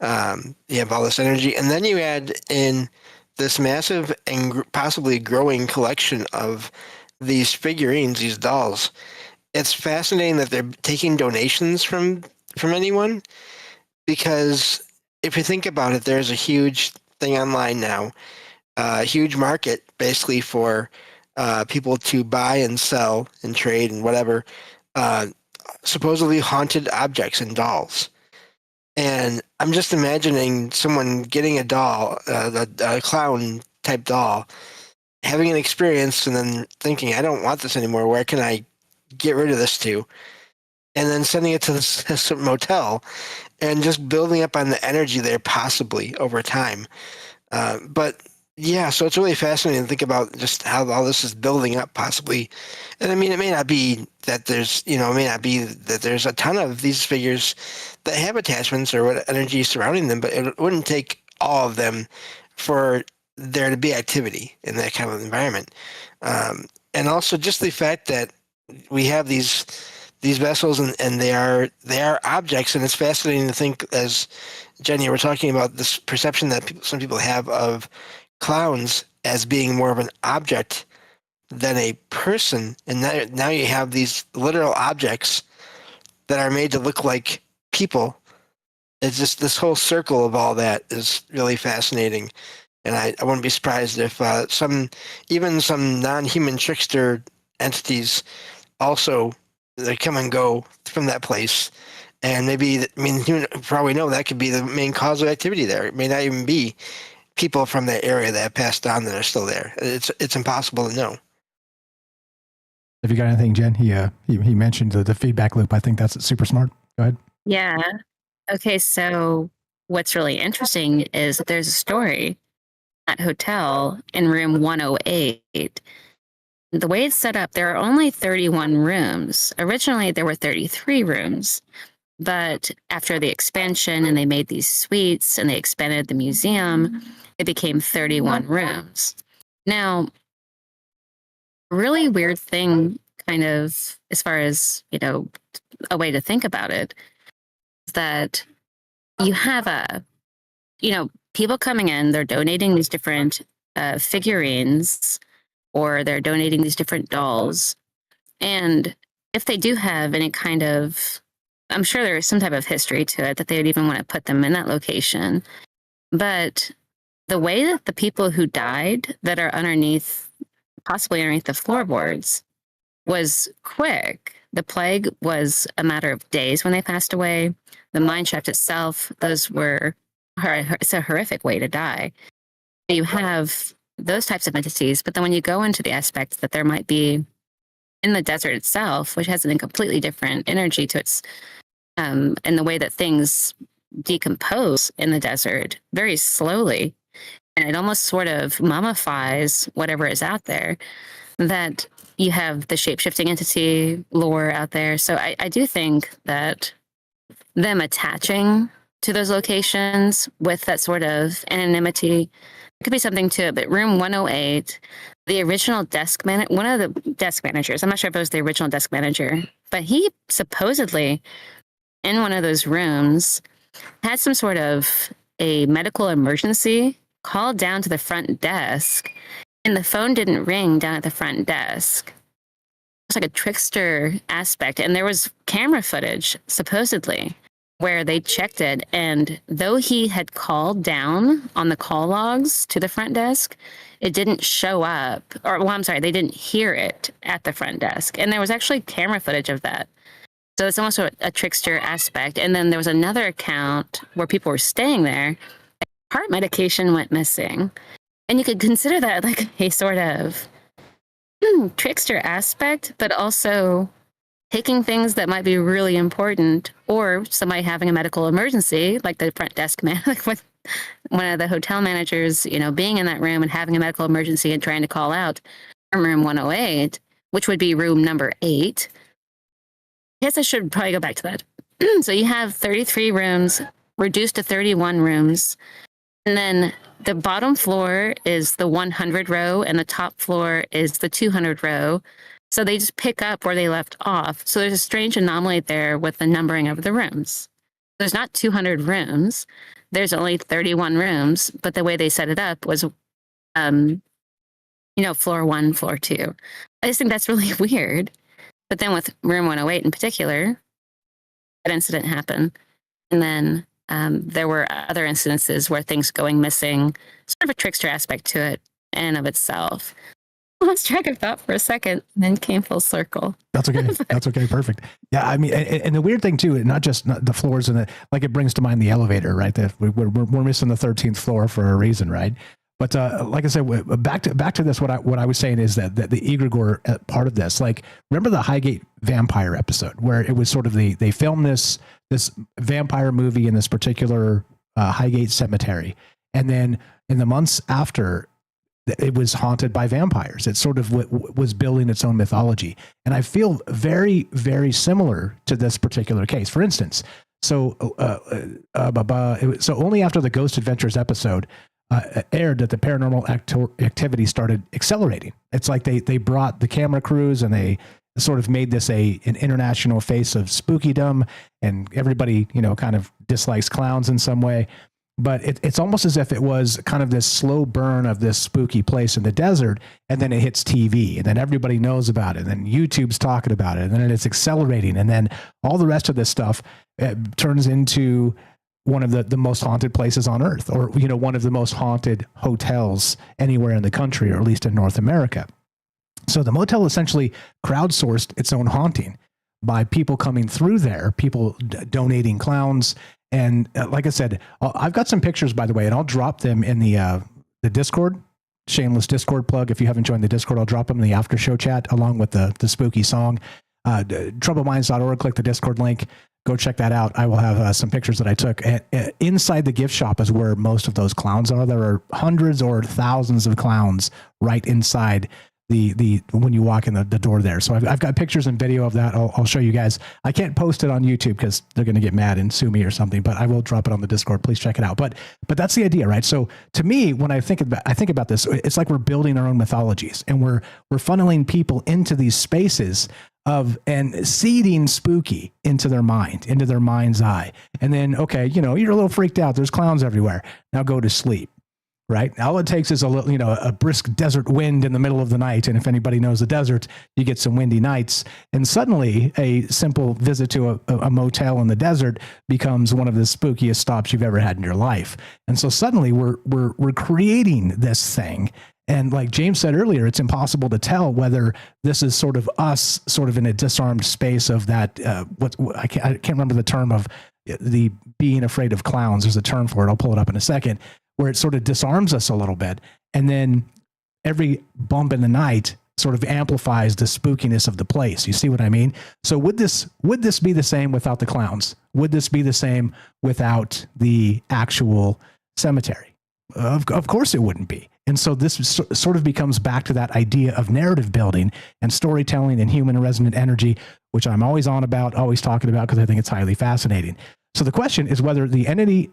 You have all this energy. And then you add in this massive and possibly growing collection of these figurines, these dolls. It's fascinating that they're taking donations from anyone, because if you think about it, there's a huge thing online now, a huge market basically for people to buy and sell and trade and whatever, supposedly haunted objects and dolls. And I'm just imagining someone getting a doll, a clown type doll, having an experience and then thinking, I don't want this anymore. Where can I get rid of this to? And then sending it to this motel and just building up on the energy there possibly over time. But yeah, so it's really fascinating to think about just how all this is building up possibly. And I mean, it may not be that there's, it may not be that there's a ton of these figures that have attachments or what energy surrounding them, but it wouldn't take all of them for there to be activity in that kind of environment. And also just the fact that we have these vessels and they are objects, and it's fascinating to think, as Jenny, we're talking about this perception that some people have of clowns as being more of an object than a person, and now you have these literal objects that are made to look like people. It's just this whole circle of all that is really fascinating, and I wouldn't be surprised if some non-human trickster entities also they come and go from that place. And maybe, you probably know that could be the main cause of activity there. It may not even be people from that area that have passed on that are still there. It's impossible to know. Have you got anything, Jen? He mentioned the feedback loop. I think that's super smart. Go ahead. Yeah. Okay, so what's really interesting is that there's a story at hotel in room 108. The way it's set up, there are only 31 rooms. Originally, there were 33 rooms. But after the expansion and they made these suites and they expanded the museum, it became 31 rooms. Now, really weird thing, kind of, as far as, a way to think about it, is that you have people coming in, they're donating these different figurines, or they're donating these different dolls. And if they do have any kind of, I'm sure there is some type of history to it that they would even want to put them in that location. But the way that the people who died that are possibly underneath the floorboards, was quick. The plague was a matter of days when they passed away. The mine shaft itself, it's a horrific way to die. You have those types of entities, but then when you go into the aspect that there might be in the desert itself, which has a completely different energy to its, and the way that things decompose in the desert very slowly, and it almost sort of mummifies whatever is out there, that you have the shape-shifting entity lore out there. So I do think that them attaching to those locations with that sort of anonymity could be something to it. But room 108, the original one of the desk managers, I'm not sure if it was the original desk manager, but he supposedly, in one of those rooms, had some sort of a medical emergency, called down to the front desk, and the phone didn't ring down at the front desk. It's like a trickster aspect. And there was camera footage, supposedly, where they checked it. And though he had called down on the call logs to the front desk, it didn't show up. They didn't hear it at the front desk. And there was actually camera footage of that. So it's almost a trickster aspect. And then there was another account where people were staying there. Heart medication went missing. And you could consider that like a sort of trickster aspect, but also taking things that might be really important, or somebody having a medical emergency, like the front desk man, like with one of the hotel managers, being in that room and having a medical emergency and trying to call out from room 108, which would be room number 8. I guess I should probably go back to that. So you have 33 rooms reduced to 31 rooms. And then the bottom floor is the 100 row and the top floor is the 200 row. So they just pick up where they left off. So there's a strange anomaly there with the numbering of the rooms. There's not 200 rooms. There's only 31 rooms, but the way they set it up was, floor 1, floor 2. I just think that's really weird. But then with room 108 in particular, that incident happened. And then there were other incidences where things going missing, sort of a trickster aspect to it in and of itself. I lost track of thought for a second and then came full circle. That's okay. That's okay. Perfect. Yeah. I mean, and the weird thing too, not just the floors and it brings to mind the elevator, right? That we're missing the 13th floor for a reason, right? But like I said, back to this, what I was saying is that the egregore part of this, like, remember the Highgate vampire episode where it was sort of they filmed this vampire movie in this particular Highgate cemetery, and then in the months after, it was haunted by vampires. It sort of was building its own mythology, and I feel very, very similar to this particular case. For instance, so only after the Ghost Adventures episode aired that the paranormal activity started accelerating. It's like they brought the camera crews and they sort of made this an international face of spookydom, and everybody, kind of dislikes clowns in some way. But it's almost as if it was kind of this slow burn of this spooky place in the desert, and then it hits TV, and then everybody knows about it, and then YouTube's talking about it, and then it's accelerating, and then all the rest of this stuff turns into one of the most haunted places on earth, or, one of the most haunted hotels anywhere in the country, or at least in North America. So the motel essentially crowdsourced its own haunting by people coming through there, people donating clowns. And like I said, I've got some pictures, by the way, and I'll drop them in the Discord, shameless Discord plug. If you haven't joined the Discord, I'll drop them in the after show chat along with the spooky song. Troubledminds.org, click the Discord link. Go check that out. I will have some pictures that I took. Inside the gift shop is where most of those clowns are. There are hundreds or thousands of clowns right inside the when you walk in the door there. So I've got pictures and video of that. I'll show you guys. I can't post it on YouTube because they're going to get mad and sue me or something, but I will drop it on the Discord. Please check it out. But that's the idea, right? So to me, when I think about this, it's like we're building our own mythologies, and we're funneling people into these spaces and seeding spooky into their mind, into their mind's eye. And then, okay, you're a little freaked out. There's clowns everywhere. Now go to sleep. Right? All it takes is a brisk desert wind in the middle of the night. And if anybody knows the desert, you get some windy nights, and suddenly a simple visit to a motel in the desert becomes one of the spookiest stops you've ever had in your life. And so suddenly we're creating this thing. And like James said earlier, it's impossible to tell whether this is sort of us sort of in a disarmed space of that. I can't remember the term of the being afraid of clowns. There's a term for it. I'll pull it up in a second, where it sort of disarms us a little bit. And then every bump in the night sort of amplifies the spookiness of the place. You see what I mean? So would this be the same without the clowns? Would this be the same without the actual cemetery? Of course it wouldn't be. And so this sort of becomes back to that idea of narrative building and storytelling and human resonant energy, which I'm always on about, always talking about, because I think it's highly fascinating. So the question is whether the entity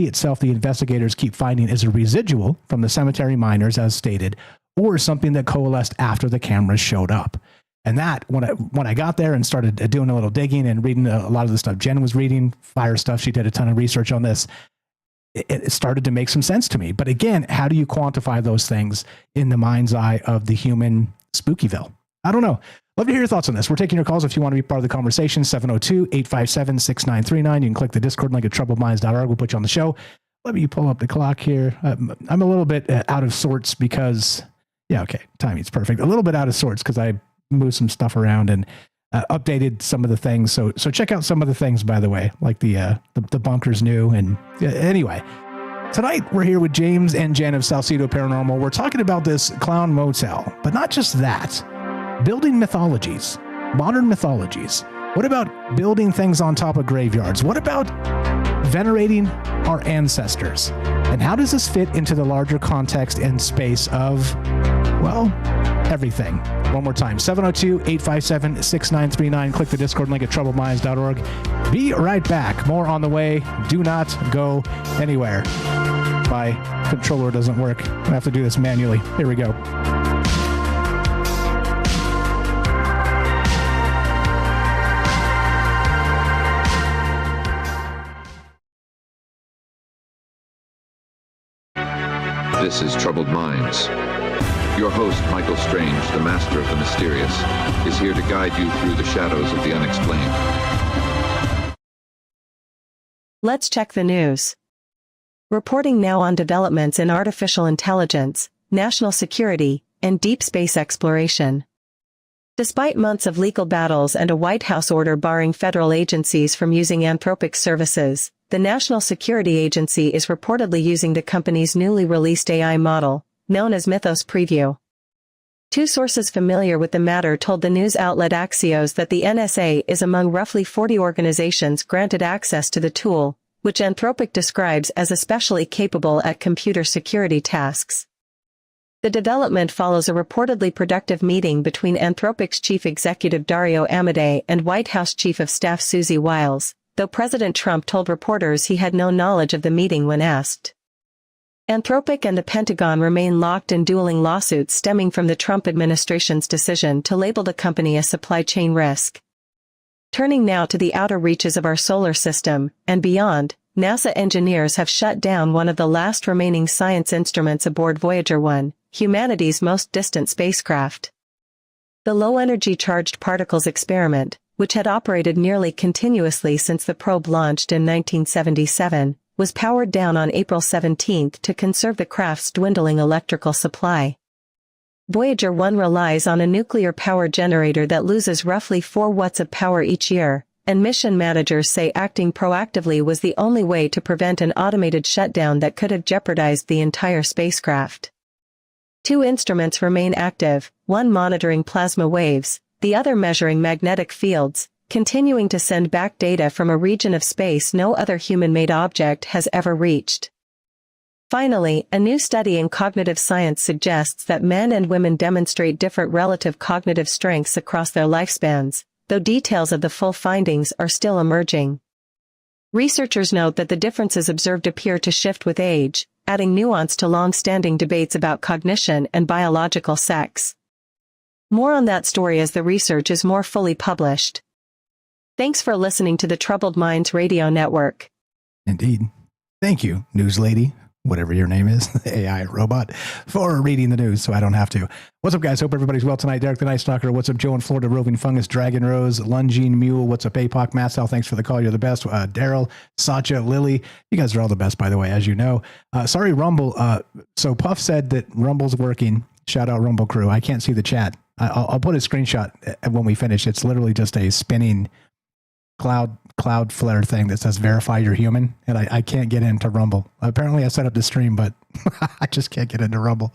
itself the investigators keep finding is a residual from the cemetery miners, as stated, or something that coalesced after the cameras showed up. And that, when I got there and started doing a little digging and reading a lot of the stuff Jen was reading, fire stuff, she did a ton of research on this, it started to make some sense to me. But again, how do you quantify those things in the mind's eye of the human Spookyville? I don't know. Love to hear your thoughts on this. We're taking your calls if you want to be part of the conversation. 702-857-6939. You can click the Discord link at troubledminds.org. We'll put you on the show. Let me pull up the clock here. I'm a little bit out of sorts because, timing's perfect. A little bit out of sorts because I moved some stuff around, and updated some of the things. So check out some of the things, by the way, like the bunker's new. And anyway, tonight we're here with James and Jen of Salcedo Paranormal. We're talking about this clown motel, but not just that. Building mythologies, modern mythologies. What about building things on top of graveyards? What about venerating our ancestors? And how does this fit into the larger context and space of, well, everything? One more time, 702-857-6939. Click the Discord link at troubledminds.org. Be right back. More on the way. Do not go anywhere. My controller doesn't work. I have to do this manually. Here we go. This is Troubled Minds. Your host, Michael Strange, the master of the mysterious, is here to guide you through the shadows of the unexplained. Let's check the news. Reporting now on developments in artificial intelligence, national security, and deep space exploration. Despite months of legal battles and a White House order barring federal agencies from using Anthropic's services, the National Security Agency is reportedly using the company's newly released AI model, known as Mythos Preview. Two sources familiar with the matter told the news outlet Axios that the NSA is among roughly 40 organizations granted access to the tool, which Anthropic describes as especially capable at computer security tasks. The development follows a reportedly productive meeting between Anthropic's chief executive Dario Amodei and White House Chief of Staff Susie Wiles, though President Trump told reporters he had no knowledge of the meeting when asked. Anthropic and the Pentagon remain locked in dueling lawsuits stemming from the Trump administration's decision to label the company a supply chain risk. Turning now to the outer reaches of our solar system, and beyond, NASA engineers have shut down one of the last remaining science instruments aboard Voyager 1, humanity's most distant spacecraft. The low-energy charged particles experiment, which had operated nearly continuously since the probe launched in 1977, was powered down on April 17 to conserve the craft's dwindling electrical supply. Voyager 1 relies on a nuclear power generator that loses roughly 4 watts of power each year, and mission managers say acting proactively was the only way to prevent an automated shutdown that could have jeopardized the entire spacecraft. 2 instruments remain active, one monitoring plasma waves, the other measuring magnetic fields, continuing to send back data from a region of space no other human-made object has ever reached. Finally, a new study in cognitive science suggests that men and women demonstrate different relative cognitive strengths across their lifespans, though details of the full findings are still emerging. Researchers note that the differences observed appear to shift with age, adding nuance to long-standing debates about cognition and biological sex. More on that story as the research is more fully published. Thanks for listening to the Troubled Minds Radio Network. Indeed. Thank you, news lady, whatever your name is, the AI robot, for reading the news so I don't have to. What's up, guys? Hope everybody's well tonight. Derek the Night Stalker. What's up, Joe in Florida? Roving Fungus, Dragon Rose, Lungine Mule. What's up, APOC? Massal, thanks for the call. You're the best. Daryl, Satya, Lily. You guys are all the best, by the way, as you know. Sorry, Rumble. So Puff said that Rumble's working. Shout out Rumble crew. I can't see the chat. I'll put a screenshot when we finish. It's literally just a spinning cloud flare thing that says verify you're human, and I can't get into Rumble. Apparently I set up the stream, but I just can't get into Rumble.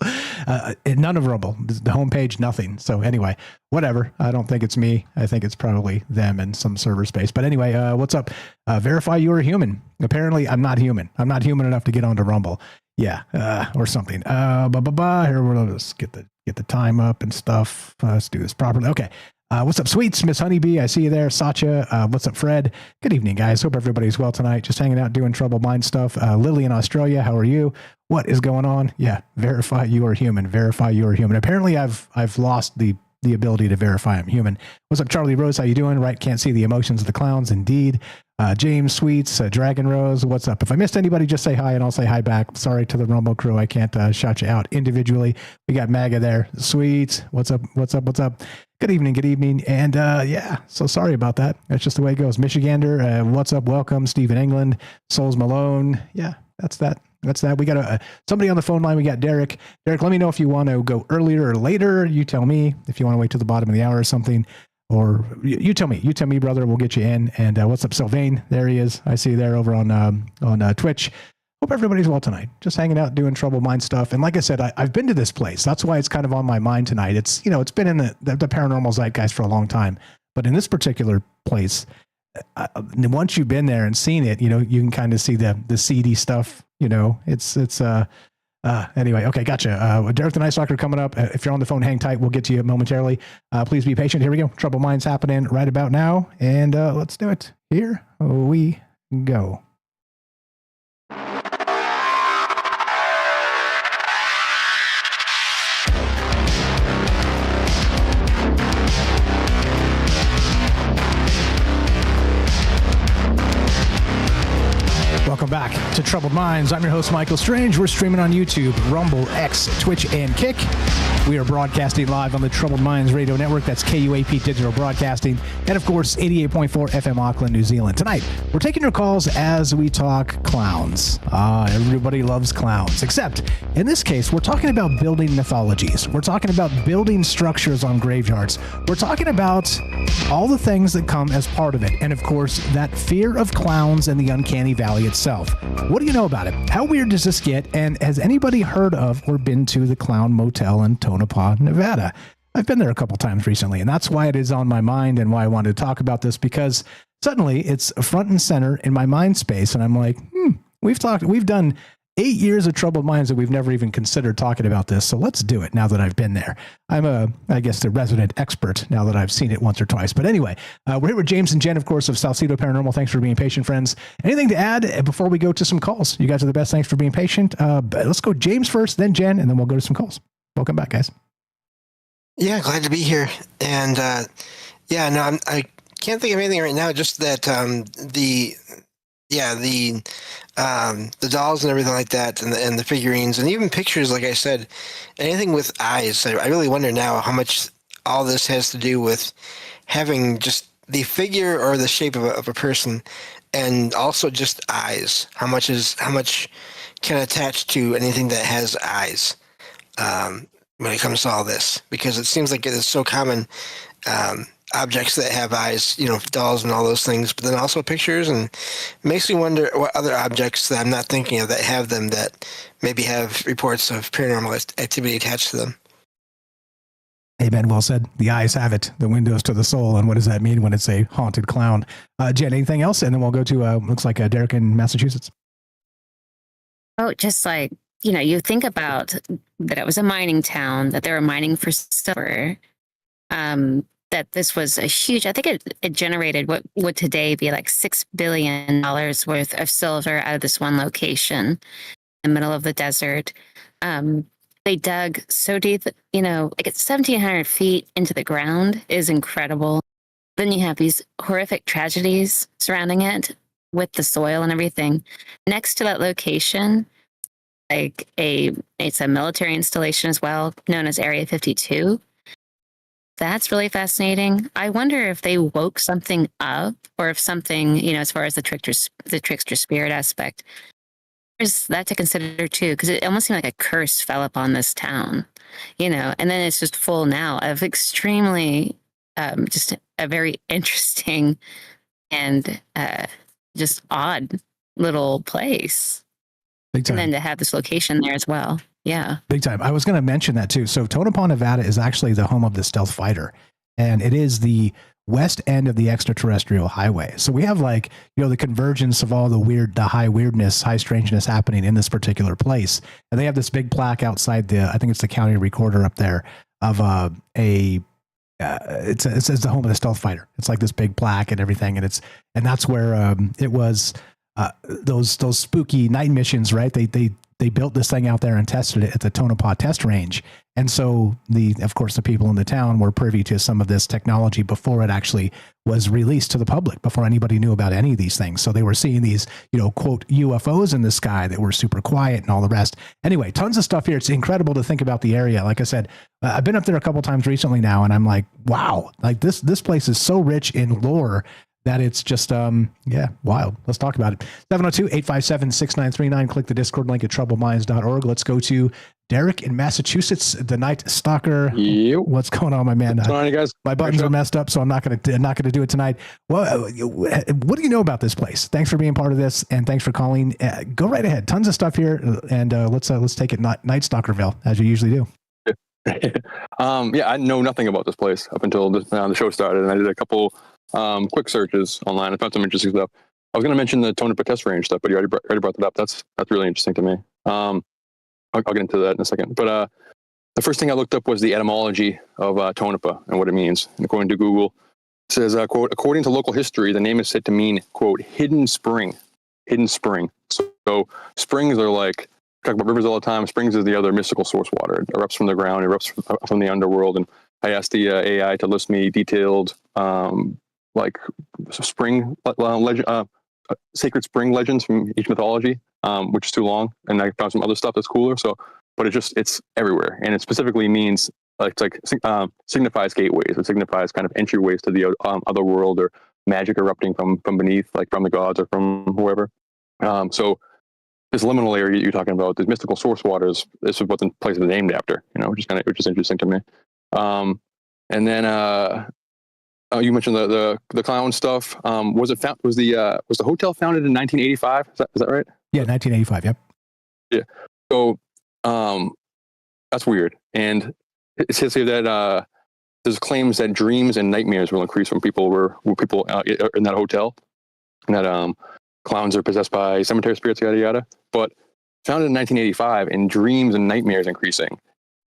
None of Rumble, the homepage, nothing. So anyway, whatever. I don't think it's me. I think it's probably them in some server space. But anyway, what's up? Verify you're a human. Apparently I'm not human. I'm not human enough to get onto Rumble. Yeah, or something. Here, let's get the time up and stuff. Let's do this properly. Okay. What's up, Sweets? Miss Honeybee, I see you there. Satya, what's up, Fred? Good evening, guys. Hope everybody's well tonight. Just hanging out, doing Troubled Mind stuff. Lily in Australia, how are you? What is going on? Yeah, verify you are human. Verify you are human. Apparently, I've lost the ability to verify I'm human. What's up, Charlie Rose? How you doing? Right, can't see the emotions of the clowns. Indeed. James Sweets, Dragon Rose, what's up? If I missed anybody, just say hi and I'll say hi back. Sorry to the Rumble crew. I can't shout you out individually. We got Maga there. Sweets, what's up? What's up? What's up? Good evening. Good evening. And yeah, so sorry about that. That's just the way it goes. Michigander, what's up? Welcome. Stephen England, Souls Malone. Yeah, that's that. That's that. We got somebody on the phone line. We got Derek. Derek, let me know if you want to go earlier or later. You tell me if you want to wait till the bottom of the hour or something. or you tell me, brother, we'll get you in. And what's up, Sylvain? There he is. I see you there over on Twitch. Hope everybody's well tonight. Just hanging out, doing Troubled Mind stuff. And like I said, I've been to this place. That's why it's kind of on my mind tonight. It's, it's been in the paranormal zeitgeist for a long time. But in this particular place, once you've been there and seen it, you can kind of see the seedy stuff. Anyway, okay, gotcha. Derek the Night Stalker coming up. If you're on the phone, hang tight. We'll get to you momentarily. Please be patient. Here we go. Troubled Minds happening right about now. And let's do it. Here we go. Welcome back to Troubled Minds. I'm your host, Michael Strange. We're streaming on YouTube, Rumble, X, Twitch, and Kick. We are broadcasting live on the Troubled Minds Radio Network. That's KUAP Digital Broadcasting. And, of course, 88.4 FM Auckland, New Zealand. Tonight, we're taking your calls as we talk clowns. Everybody loves clowns. Except, in this case, we're talking about building mythologies. We're talking about building structures on graveyards. We're talking about all the things that come as part of it. And, of course, that fear of clowns and the uncanny valley itself. What do you know about it? How weird does this get? And has anybody heard of or been to the Clown Motel in Tonopah, Nevada? I've been there a couple times recently, and that's why it is on my mind and why I wanted to talk about this, because suddenly it's front and center in my mind space. And I'm like, we've done 8 years of Troubled Minds that we've never even considered talking about this. So let's do it now that I've been there. I'm I guess the resident expert now that I've seen it once or twice. But anyway, we're here with James and Jen, of course, of Salcedo Paranormal. Thanks for being patient, friends. Anything to add before we go to some calls? You guys are the best. Thanks for being patient. Let's go James first, then Jen, and then we'll go to some calls. Welcome back, guys. Yeah, glad to be here. And I can't think of anything right now. Just that the dolls and everything like that, and the figurines, and even pictures, like I said, anything with eyes. I really wonder now how much all this has to do with having just the figure or the shape of a person, and also just eyes. How much can attach to anything that has eyes when it comes to all this? Because it seems like it is so common. Objects that have eyes, dolls and all those things, but then also pictures, and it makes me wonder what other objects that I'm not thinking of that have them, that maybe have reports of paranormal activity attached to them. Amen. Well said. The eyes have it, the windows to the soul. And what does that mean when it's a haunted clown? Jen, anything else? And then we'll go to, looks like Derek in Massachusetts. Oh, just like, you think about that it was a mining town, that they were mining for silver. That this was a huge, I think it generated what would today be like $6 billion worth of silver out of this one location in the middle of the desert. They dug so deep, like it's 1,700 feet into the ground is incredible. Then you have these horrific tragedies surrounding it with the soil and everything. Next to that location, it's a military installation as well, known as Area 52. That's really fascinating. I wonder if they woke something up, or if something, as far as the trickster spirit aspect, there's that to consider too, because it almost seemed like a curse fell upon this town, and then it's just full now of extremely, just a very interesting and just odd little place. Big time. And then to have this location there as well. Yeah. Big time. I was going to mention that too. So Tonopah, Nevada is actually the home of the stealth fighter, and it is the west end of the extraterrestrial highway. So we have the convergence of all the high weirdness, high strangeness happening in this particular place. And they have this big plaque outside I think it's the county recorder up there of it says the home of the stealth fighter. It's like this big plaque and everything. And that's where it was those spooky night missions, right? They built this thing out there and tested it at the Tonopah test range. And so of course, the people in the town were privy to some of this technology before it actually was released to the public, before anybody knew about any of these things. So they were seeing these, quote, UFOs in the sky that were super quiet and all the rest. Anyway, tons of stuff here. It's incredible to think about the area. Like I said, I've been up there a couple times recently now, and I'm like, wow, like this place is so rich in lore that it's just, wild. Let's talk about it. 702-857-6939. Click the Discord link at troubledminds.org. Let's go to Derek in Massachusetts, the Night Stalker. Yep. What's going on, my man? What's going on, you guys? My buttons are messed up, so I'm not going to do it tonight. Well, what do you know about this place? Thanks for being part of this, and thanks for calling. Go right ahead. Tons of stuff here, and let's take it Night Stalkerville, as you usually do. I know nothing about this place up until the show started, and I did a couple quick searches online. I found some interesting stuff. I was going to mention the Tonopah test range stuff, but you already brought that up. That's really interesting to me. I'll get into that in a second. But the first thing I looked up was the etymology of Tonopah and what it means. And according to Google, it says, quote, according to local history, the name is said to mean, quote, hidden spring. So springs are like, we talk about rivers all the time. Springs is the other mystical source water. It erupts from the ground, it erupts from the underworld. And I asked the AI to list me detailed spring sacred spring legends from each mythology, which is too long, and I found some other stuff that's cooler. So, but it's everywhere, and it specifically means signifies gateways. It signifies kind of entryways to the other world, or magic erupting from beneath, like from the gods or from whoever. So this liminal area you're talking about, these mystical source waters, this is what the place is named after. Which is interesting to me. And then you mentioned the clown stuff. Was the hotel founded in 1985? Is that right? Yeah, 1985. Yep. Yeah. So that's weird. And it says here that there's claims that dreams and nightmares will increase when people were in that hotel, and that clowns are possessed by cemetery spirits, yada yada. But founded in 1985, and dreams and nightmares increasing.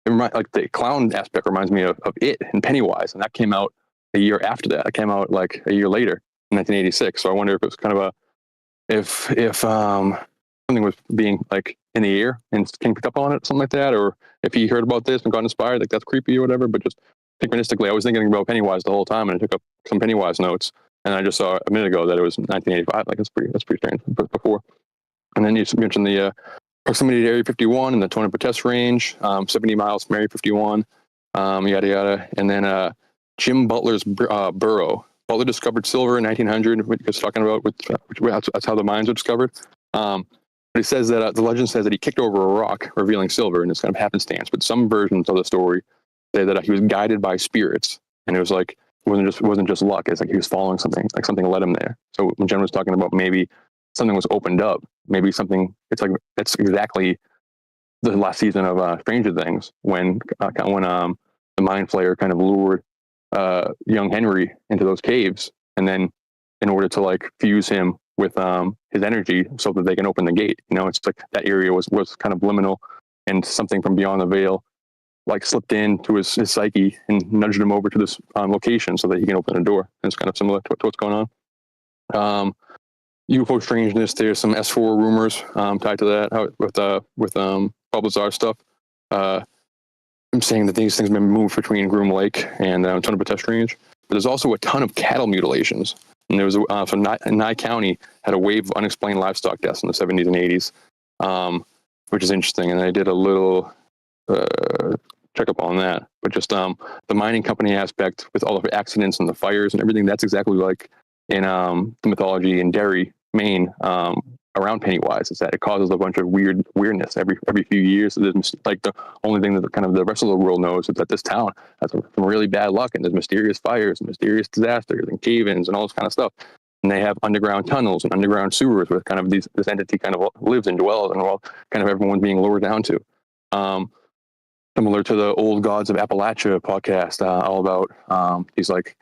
Like the clown aspect reminds me of It and Pennywise, and that came out a year after that. It came out like a year later, in 1986. So I wonder if it was kind of if something was being like in the air and King picked up on it, something like that, or if he heard about this and got inspired, like that's creepy or whatever. But just synchronistically, I was thinking about Pennywise the whole time, and I took up some Pennywise notes, and I just saw a minute ago that it was 1985. Like that's pretty strange. But before, and then you mentioned the proximity to Area 51 and the Tonopah test range, 70 miles from Area 51, yada yada, and then Jim Butler's burrow. Butler discovered silver in 1900, what he was talking about, that's how the mines were discovered. But he says that the legend says that he kicked over a rock, revealing silver, and it's kind of happenstance. But some versions of the story say that he was guided by spirits, and it was like it wasn't just luck. It's like he was following something, like something led him there. So when Jen was talking about maybe something was opened up, maybe something, it's exactly the last season of Stranger Things when the Mind Flayer kind of lured young Henry into those caves, and then in order to like fuse him with his energy so that they can open the gate. It's like that area was kind of liminal, and something from beyond the veil like slipped into his psyche and nudged him over to this location so that he can open the door. And it's kind of similar to what's going on. UFO strangeness, there's some S4 rumors tied to that with Bulbasaur stuff. I'm saying that these things have been moved between Groom Lake and Tonopah test range. But there's also a ton of cattle mutilations. And there was Nye County had a wave of unexplained livestock deaths in the 70s and 80s, which is interesting. And I did a little checkup on that. But just the mining company aspect with all of the accidents and the fires and everything, that's exactly like in the mythology in Derry, Maine, around Pennywise, is that it causes a bunch of weirdness every few years. So there's like the only thing that kind of the rest of the world knows is that this town has some really bad luck, and there's mysterious fires and mysterious disasters and cave-ins and all this kind of stuff. And they have underground tunnels and underground sewers where kind of this entity kind of lives and dwells, and kind of everyone's being lured down to. Similar to the Old Gods of Appalachia podcast, all about these like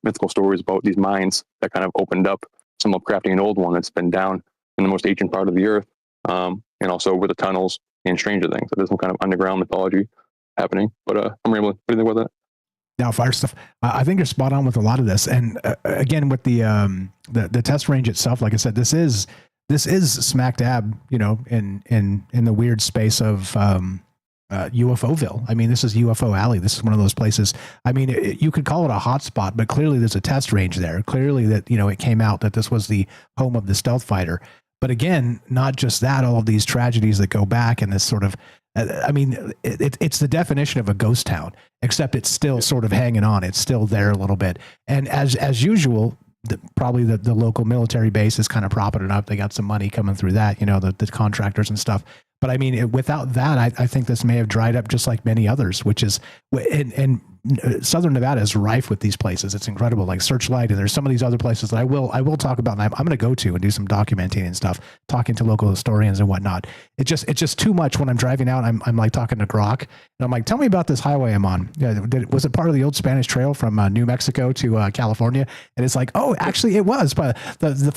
mythical stories about these mines that kind of opened up some Lovecraftian old one that's been down in the most ancient part of the earth, and also with the tunnels and Stranger Things. So there's some kind of underground mythology happening. But I'm rambling. What do you think about that? Now, fire stuff. I think you're spot on with a lot of this. And again, with the test range itself, like I said, this is smack dab, in the weird space of UFOville. I mean, this is UFO Alley. This is one of those places. I mean, you could call it a hot spot, but clearly there's a test range there. Clearly that, it came out that this was the home of the stealth fighter. But again, not just that, all of these tragedies that go back and this sort of, it's the definition of a ghost town, except it's still sort of hanging on. It's still there a little bit. And as usual, probably the local military base is kind of propping it up. They got some money coming through that, you know, the contractors and stuff. But I mean, without that, I think this may have dried up just like many others, which is, and Southern Nevada is rife with these places. It's incredible, like Searchlight, and there's some of these other places that I will talk about, and I'm going to go to and do some documenting and stuff, talking to local historians and whatnot. It's just too much when I'm driving out. I'm like talking to Grok, and I'm like, tell me about this highway I'm on. Yeah, was it part of the old Spanish Trail from New Mexico to California? And it's like, oh, actually, it was. But the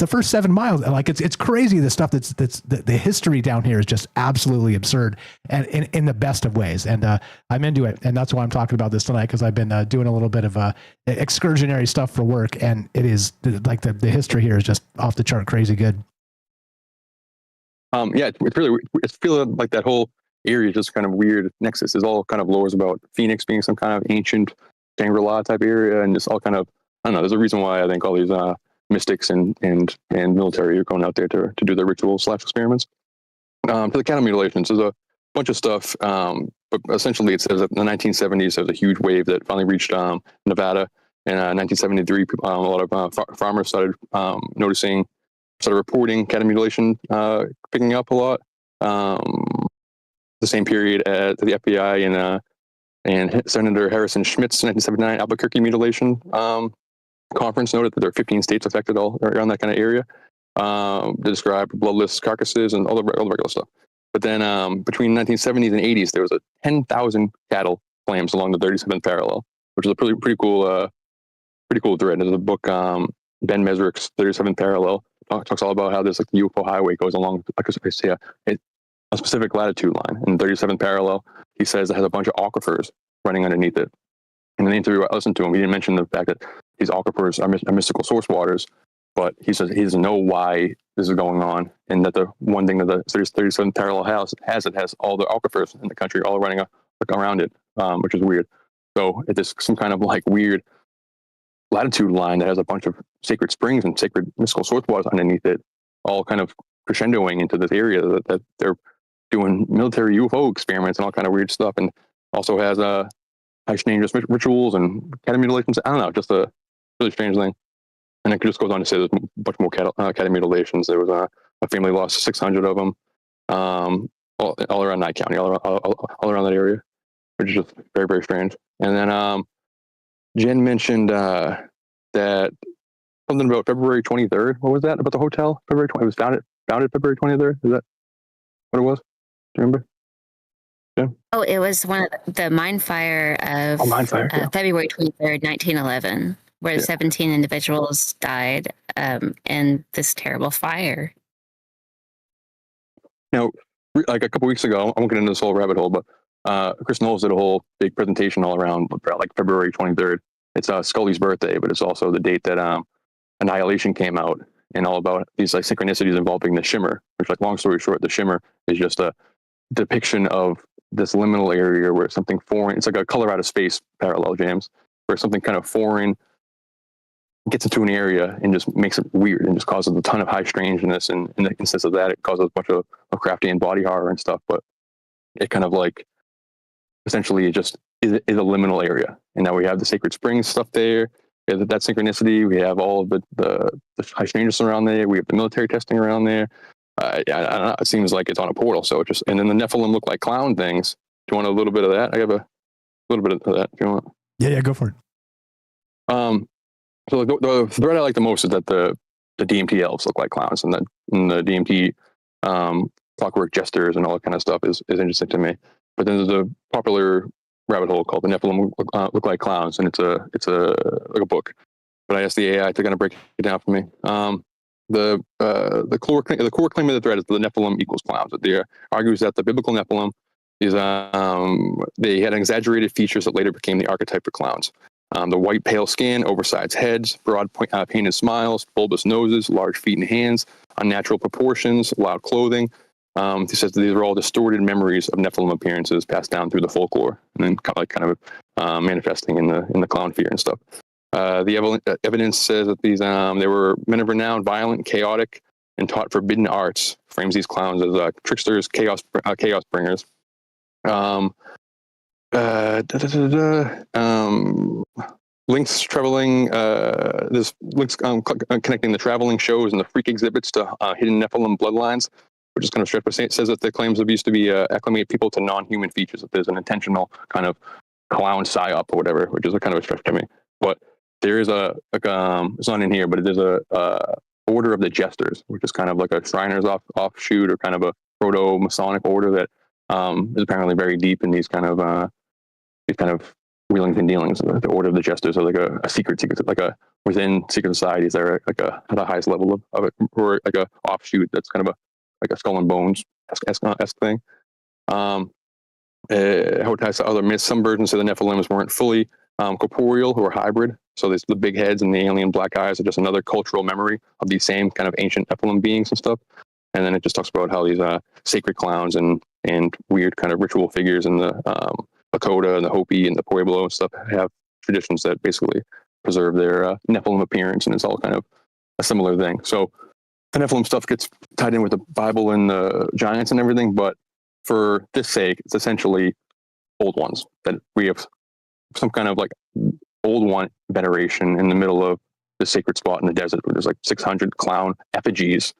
first 7 miles, like it's crazy. The stuff that's the history down here is just absolutely absurd, and in the best of ways. And I'm into it, and that's why I'm talking about this tonight, because I've been doing a little bit of excursionary stuff for work, and it is like the history here is just off the chart crazy good. Yeah, it's feeling like that whole area is just kind of weird nexus. Is all kind of lores about Phoenix being some kind of ancient Shangri-La type area, and just all kind of, I don't know. There's a reason why I think all these mystics and military are going out there to do their rituals / experiments. To the cattle mutilations, there's a bunch of stuff, but essentially it says that in the 1970s there was a huge wave that finally reached Nevada. In 1973, a lot of farmers started reporting cattle mutilation picking up a lot. The same period at the FBI and Senator Harrison Schmitt's 1979 Albuquerque mutilation conference noted that there are 15 states affected all around that kind of area. They describe bloodless carcasses and all the regular stuff. But then between 1970s and 80s, there was a 10,000 cattle claims along the 37th parallel, which is a pretty cool thread. There's a book, Ben Mesrick's 37th Parallel, talks all about how there's like the UFO highway goes along, like I say, a specific latitude line. And 37th Parallel, he says it has a bunch of aquifers running underneath it. In the interview I listened to him, he didn't mention the fact that these aquifers are mystical source waters, but he says he doesn't know why this is going on, and that the one thing that the 37th Parallel has all the aquifers in the country all running around it, which is weird. So it's some kind of like weird latitude line that has a bunch of sacred springs and sacred mystical source waters underneath it, all kind of crescendoing into this area that they're doing military UFO experiments and all kind of weird stuff, and also has high dangerous rituals and cattle mutilations. I don't know, just a really strange thing. And it just goes on to say there's a bunch more cattle mutilations. There was a family lost 600 of them, all around Nye County, all around that area, which is just very, very strange. And then Jen mentioned that something about February 23rd. What was that about the hotel? February 20th. It was founded February 23rd. Is that what it was? Do you remember? Yeah. Oh, it was one of the mine fire of February 23rd, 1911. Where 17 individuals died in this terrible fire. Now, like a couple weeks ago, I won't get into this whole rabbit hole, but Chris Knowles did a whole big presentation all around like February 23rd. It's Scully's birthday, but it's also the date that Annihilation came out, and all about these like synchronicities involving the Shimmer, which, like, long story short, the Shimmer is just a depiction of this liminal area where something foreign, it's like a color out of space parallel, James, where something kind of foreign gets into an area and just makes it weird and just causes a ton of high strangeness. And in the instance of that, it causes a bunch of crafty and body horror and stuff. But it kind of like essentially it just is a liminal area. And now we have the Sacred Springs stuff there. We have that synchronicity. We have all of the high strangeness around there. We have the military testing around there. I don't know, it seems like it's on a portal. So it just, and then the Nephilim look like clown things. Do you want a little bit of that? I have a little bit of that if you want. Yeah, go for it. So the thread I like the most is that the DMT elves look like clowns, and the DMT clockwork jesters and all that kind of stuff is interesting to me. But then there's a popular rabbit hole called the Nephilim look like clowns, and it's like a book. But I asked the AI to kind of break it down for me. The core claim of the thread is that the Nephilim equals clowns. It argues that the biblical Nephilim is they had exaggerated features that later became the archetype for clowns. The white pale skin, oversized heads, broad painted smiles, bulbous noses, large feet and hands, unnatural proportions, loud clothing. He says that these are all distorted memories of Nephilim appearances passed down through the folklore, and then kind of manifesting in the clown fear and stuff. The evidence says that these they were men of renown, violent, chaotic, and taught forbidden arts. Frames these clowns as tricksters, chaos bringers. links traveling. There's links connecting the traveling shows and the freak exhibits to hidden Nephilim bloodlines, which is kind of stretched. But it says that the claims of used to be acclimate people to non-human features. That there's an intentional kind of clown psyop or whatever, which is a kind of a stretch to me. But there is it's not in here, but there's a Order of the Jesters, which is kind of like a Shriners offshoot or kind of a proto-Masonic order that is apparently very deep in these kind of wheelings and dealings. The Order of the Jesters are like a secret, like a within secret societies that are like at the highest level of it, or like a offshoot that's kind of like a Skull and Bones esque thing. How it ties to other myths. Some versions of the Nephilims weren't fully corporeal, who are hybrid. So there's the big heads and the alien black eyes are just another cultural memory of these same kind of ancient Nephilim beings and stuff. And then it just talks about how these sacred clowns and weird kind of ritual figures in the Lakota and the Hopi and the Pueblo and stuff have traditions that basically preserve their Nephilim appearance, and it's all kind of a similar thing. So the Nephilim stuff gets tied in with the Bible and the giants and everything, but for this sake, it's essentially old ones that we have some kind of like old one veneration in the middle of the sacred spot in the desert where there's like 600 clown effigies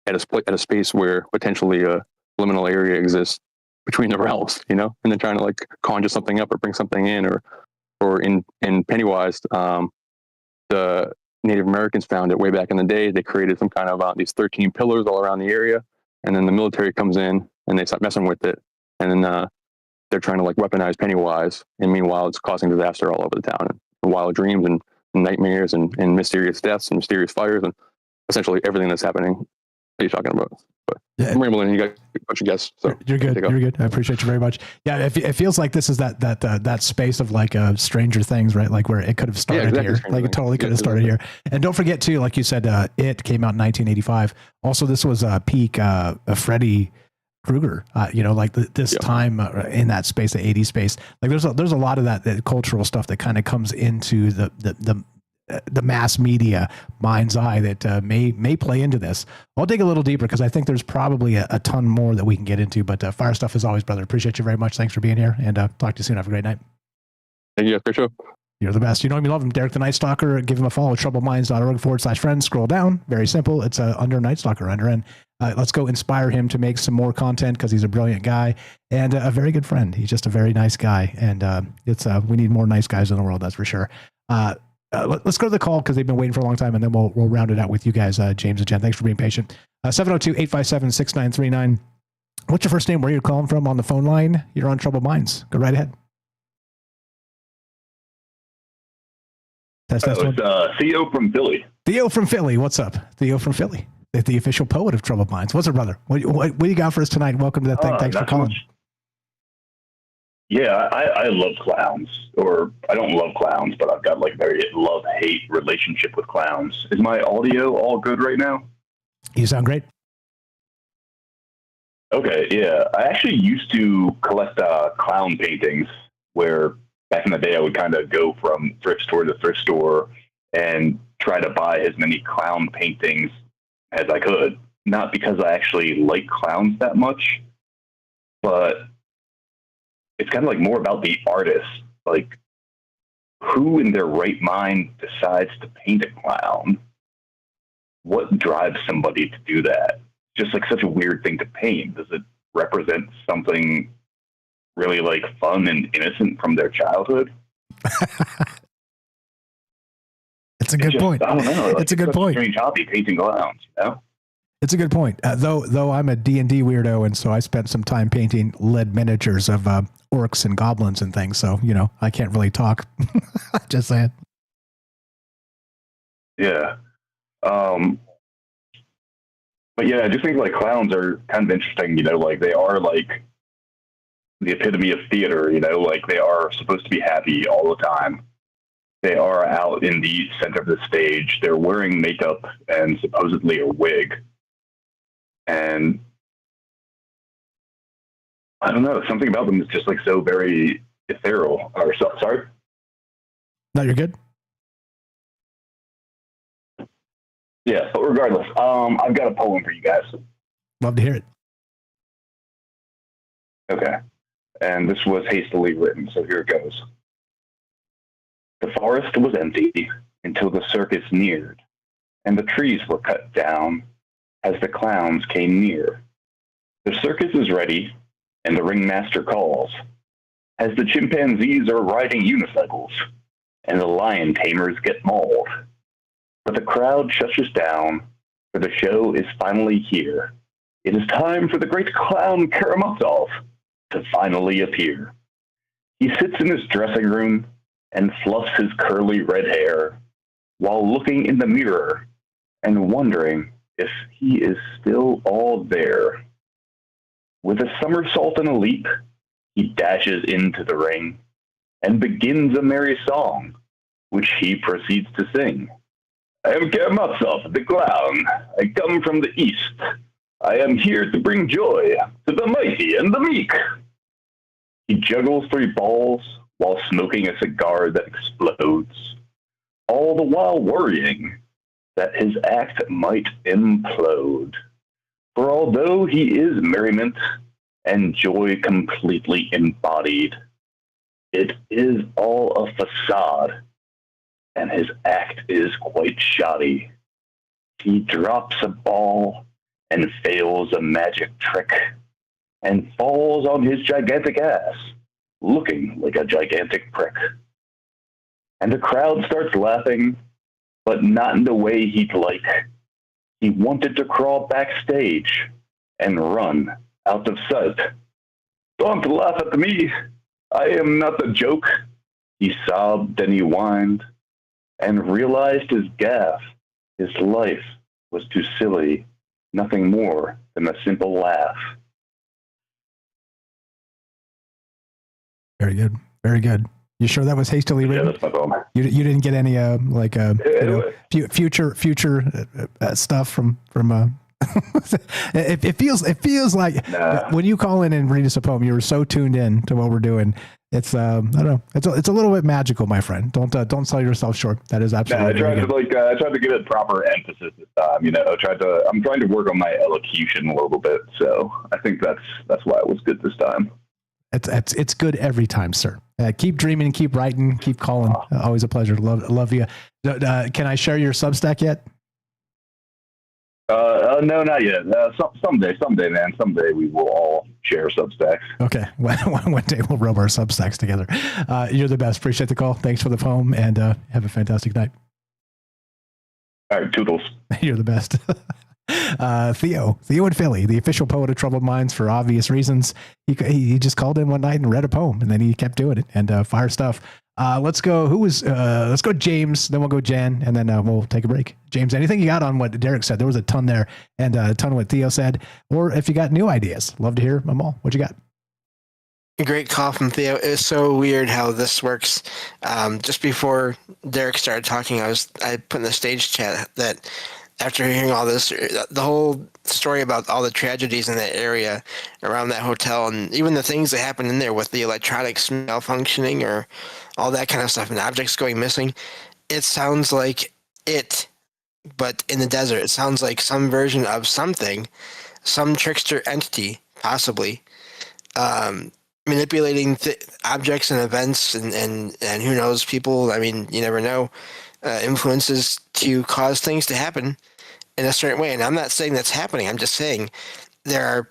at a space where potentially a liminal area exists between the realms, and then trying to like conjure something up or bring something in, or in Pennywise, the Native Americans found it way back in the day. They created some kind of these 13 pillars all around the area, and then the military comes in and they start messing with it, and then they're trying to like weaponize Pennywise, and meanwhile it's causing disaster all over the town, and wild dreams and nightmares and mysterious deaths and mysterious fires and essentially everything that's happening. What are you talking about? But yeah. I'm rambling. You got a bunch of guests. So you're good. You're good. I appreciate you very much. Yeah, it feels like this is that space of like Stranger Things, right? Like where it could have started here. Like it totally could have started here. And don't forget too, like you said, it came out in 1985. Also, this was a peak Freddy Krueger. Like this time in that space, the 80s space. Like there's a lot of that cultural stuff that kind of comes into the mass media mind's eye that may play into this. I'll dig a little deeper because I think there's probably a ton more that we can get into, but fire stuff as always, brother. Appreciate you very much. Thanks for being here, and talk to you soon. Have a great night. Thank you. Great show. You're the best. You know him, you love him. Derek the Night Stalker. Give him a follow. troubledminds.org/friends. Scroll down. Very simple. It's under Night Stalker under N. Let's go inspire him to make some more content because he's a brilliant guy and a very good friend. He's just a very nice guy, and we need more nice guys in the world. That's for sure. Let's go to the call because they've been waiting for a long time, and then we'll round it out with you guys, James and Jen. Thanks for being patient. 702-857-6939. What's your first name? Where you're calling from on the phone line? You're on Troubled Minds. Go right ahead. Test one. Theo from Philly. Theo from Philly. What's up? Theo from Philly, the official poet of Troubled Minds. What's up, brother? What do you got for us tonight? Welcome to the thing. Thanks for calling. Yeah, I love clowns, or I don't love clowns, but I've got like very love-hate relationship with clowns. Is my audio all good right now? You sound great. Okay, yeah. I actually used to collect clown paintings where back in the day I would kind of go from thrift store to thrift store and try to buy as many clown paintings as I could. Not because I actually like clowns that much, but it's kind of like more about the artist. Like, who in their right mind decides to paint a clown? What drives somebody to do that? Just like such a weird thing to paint. Does it represent something really like fun and innocent from their childhood? It's a good point. I don't know. Like, it's a good point. Strange hobby, painting clowns, It's a good point. Though I'm a D&D weirdo, and so I spent some time painting lead miniatures of orcs and goblins and things. So, I can't really talk. Just saying. Yeah. But yeah, I just think like clowns are kind of interesting, like they are like the epitome of theater, like they are supposed to be happy all the time. They are out in the center of the stage. They're wearing makeup and supposedly a wig. And I don't know, something about them is just like so very ethereal. Or sorry? No, you're good. Yeah, but regardless, I've got a poem for you guys. Love to hear it. Okay. And this was hastily written, so here it goes. The forest was empty until the circus neared, and the trees were cut down as the clowns came near. The circus is ready, and the ringmaster calls, as the chimpanzees are riding unicycles, and the lion tamers get mauled. But the crowd shushes down, for the show is finally here. It is time for the great clown Karamazov to finally appear. He sits in his dressing room and fluffs his curly red hair while looking in the mirror and wondering if he is still all there. With a somersault and a leap, he dashes into the ring and begins a merry song, which he proceeds to sing. I am Karamazov, the clown. I come from the east. I am here to bring joy to the mighty and the meek. He juggles 3 balls while smoking a cigar that explodes, all the while worrying that his act might implode. For although he is merriment and joy completely embodied, it is all a facade, and his act is quite shoddy. He drops a ball and fails a magic trick, and falls on his gigantic ass, looking like a gigantic prick. And the crowd starts laughing, but not in the way he'd like. He wanted to crawl backstage and run out of sight. Don't laugh at me. I am not a joke. He sobbed and he whined, and realized his gaffe. His life was too silly, nothing more than a simple laugh. Very good. Very good. You sure that was hastily written? Yeah, that's my poem. You didn't get any future stuff from it feels like when you call in and read us a poem, you were so tuned in to what we're doing. It's I don't know. It's a little bit magical, my friend. Don't sell yourself short. That is absolutely. I tried to give it proper emphasis this time. I'm trying to work on my elocution a little bit. So I think that's why it was good this time. It's good every time, sir. Keep dreaming, keep writing, keep calling. Always a pleasure. Love you. Can I share your Substack yet? No, not yet. Someday, man. Someday we will all share Substacks. Okay. One day we'll rub our Substacks together. You're the best. Appreciate the call. Thanks for the poem, and have a fantastic night. All right, toodles. You're the best. Theo in Philly, the official poet of Troubled Minds for obvious reasons. He just called in one night and read a poem, and then he kept doing it, and fire stuff. Let's go. Let's go James, then we'll go Jen, and then we'll take a break. James, anything you got on what Derek said? There was a ton there, and a ton of what Theo said, or if you got new ideas, love to hear them all. What you got? Great call from Theo. It was so weird how this works. Just before Derek started talking, I put in the stage chat that after hearing all this, the whole story about all the tragedies in that area around that hotel, and even the things that happened in there with the electronics malfunctioning or all that kind of stuff and objects going missing, it sounds like it, but in the desert. It sounds like some version of something, some trickster entity, possibly, manipulating objects and events and who knows, people. I mean, you never know. Influences to cause things to happen in a certain way. And I'm not saying that's happening. I'm just saying there are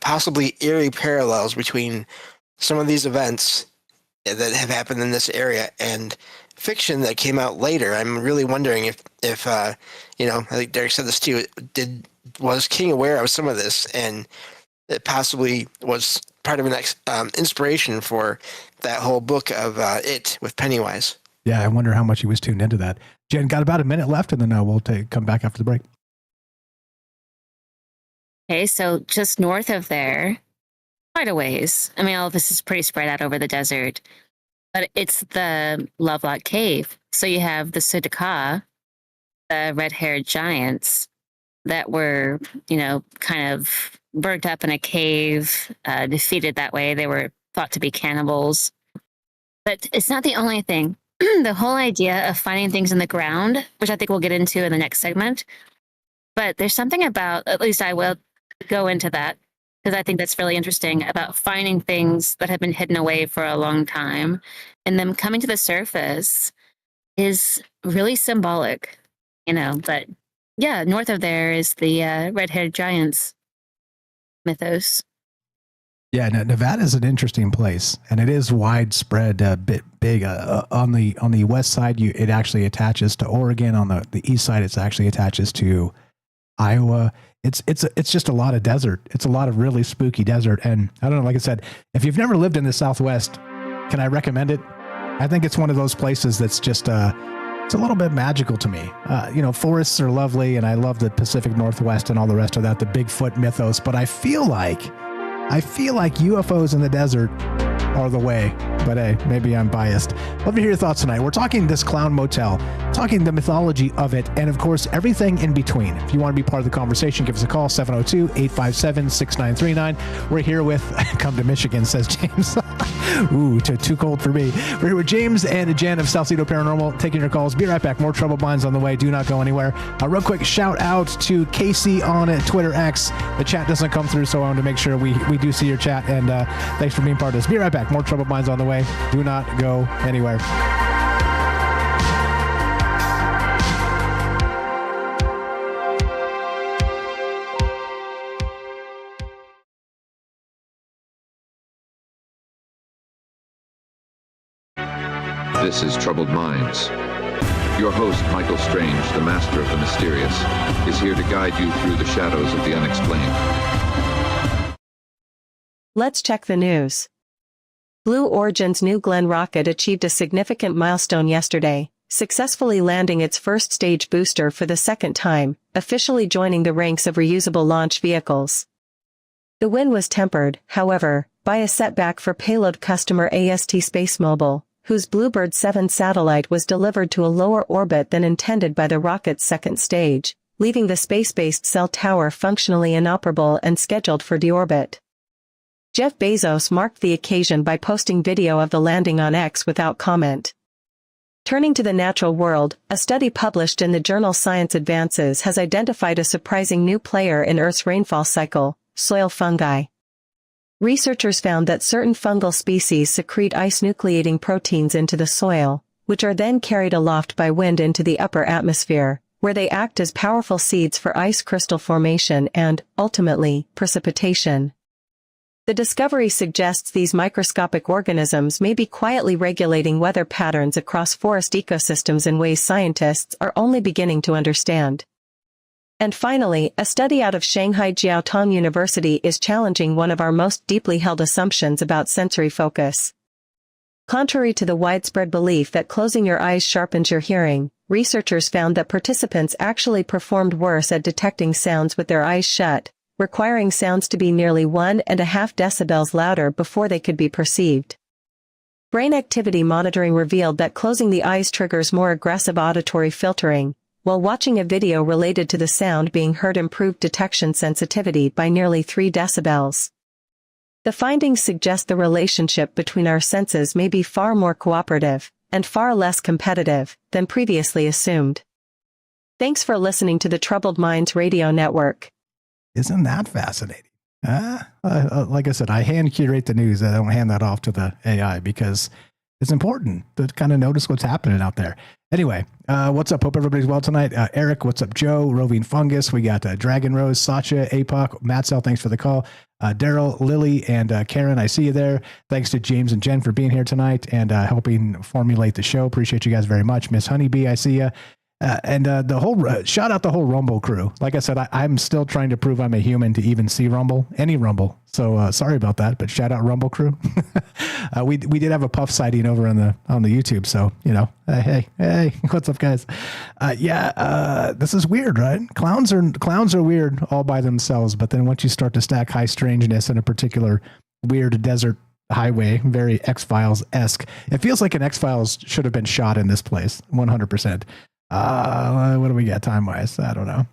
possibly eerie parallels between some of these events that have happened in this area and fiction that came out later. I'm really wondering if I think Derek said this too, was King aware of some of this, and it possibly was part of an inspiration for that whole book of It with Pennywise. Yeah, I wonder how much he was tuned into that. Jen, got about a minute left, and then we'll come back after the break. Okay, so just north of there, quite a ways. I mean, all of this is pretty spread out over the desert, but it's the Lovelock Cave. So you have the Sudaka, the red-haired giants that were, kind of burnt up in a cave, defeated that way. They were thought to be cannibals. But it's not the only thing. The whole idea of finding things in the ground, which I think we'll get into in the next segment. But there's something about, at least I will go into that, because I think that's really interesting, about finding things that have been hidden away for a long time and them coming to the surface is really symbolic, but yeah, north of there is the red-haired giants mythos. Yeah, Nevada is an interesting place, and it is widespread, big. On the west side, it actually attaches to Oregon. On the east side, it's actually attaches to Iowa. It's just a lot of desert. It's a lot of really spooky desert, and I don't know. Like I said, if you've never lived in the Southwest, can I recommend it? I think it's one of those places that's just it's a little bit magical to me. Forests are lovely, and I love the Pacific Northwest and all the rest of that, the Bigfoot mythos. But I feel like UFOs in the desert are the way. But hey, maybe I'm biased. Love to hear your thoughts tonight. We're talking this clown motel, talking the mythology of it, and of course, everything in between. If you want to be part of the conversation, give us a call, 702-857-6939. We're here with, come to Michigan, says James. Ooh, too cold for me. We're here with James and Jen of Salcedo Paranormal, taking your calls. Be right back. More Troubled Minds on the way. Do not go anywhere. Real quick shout out to Casey on Twitter X. The chat doesn't come through, so I wanted to make sure we do see your chat, and thanks for being part of this. Be right back. More Troubled Minds on the way. Do not go anywhere. This is Troubled Minds. Your host, Michael Strange, the master of the mysterious, is here to guide you through the shadows of the unexplained. Let's check the news. Blue Origin's New Glenn rocket achieved a significant milestone yesterday, successfully landing its first stage booster for the second time, officially joining the ranks of reusable launch vehicles. The win was tempered, however, by a setback for payload customer AST SpaceMobile, whose Bluebird 7 satellite was delivered to a lower orbit than intended by the rocket's second stage, leaving the space-based cell tower functionally inoperable and scheduled for deorbit. Jeff Bezos marked the occasion by posting video of the landing on X without comment. Turning to the natural world, a study published in the journal Science Advances has identified a surprising new player in Earth's rainfall cycle, soil fungi. Researchers found that certain fungal species secrete ice-nucleating proteins into the soil, which are then carried aloft by wind into the upper atmosphere, where they act as powerful seeds for ice crystal formation and, ultimately, precipitation. The discovery suggests these microscopic organisms may be quietly regulating weather patterns across forest ecosystems in ways scientists are only beginning to understand. And finally, a study out of Shanghai Jiaotong University is challenging one of our most deeply held assumptions about sensory focus. Contrary to the widespread belief that closing your eyes sharpens your hearing, researchers found that participants actually performed worse at detecting sounds with their eyes shut, requiring sounds to be nearly 1.5 decibels louder before they could be perceived. Brain activity monitoring revealed that closing the eyes triggers more aggressive auditory filtering, while watching a video related to the sound being heard improved detection sensitivity by nearly 3 decibels. The findings suggest the relationship between our senses may be far more cooperative, and far less competitive, than previously assumed. Thanks for listening to the Troubled Minds Radio Network. Isn't that fascinating? Like I said, I hand curate the news. I don't hand that off to the AI because it's important to kind of notice what's happening out there. Anyway, what's up? Hope everybody's well tonight. Eric, what's up? Joe, Roving Fungus. We got Dragon Rose, Sacha, APOC, Matsel, thanks for the call. Daryl, Lily, and Karen, I see you there. Thanks to James and Jen for being here tonight and helping formulate the show. Appreciate you guys very much. Miss Honeybee, I see you. And the whole shout out the whole Rumble crew. Like I said, I'm still trying to prove I'm a human to even see Rumble, any Rumble. So sorry about that, but shout out Rumble crew. We did have a puff sighting over on the YouTube. So hey, what's up, guys? This is weird, right? Clowns are weird all by themselves, but then once you start to stack high strangeness in a particular weird desert highway, very X-Files-esque, it feels like an X-Files should have been shot in this place, 100%. What do we got time wise? I don't know.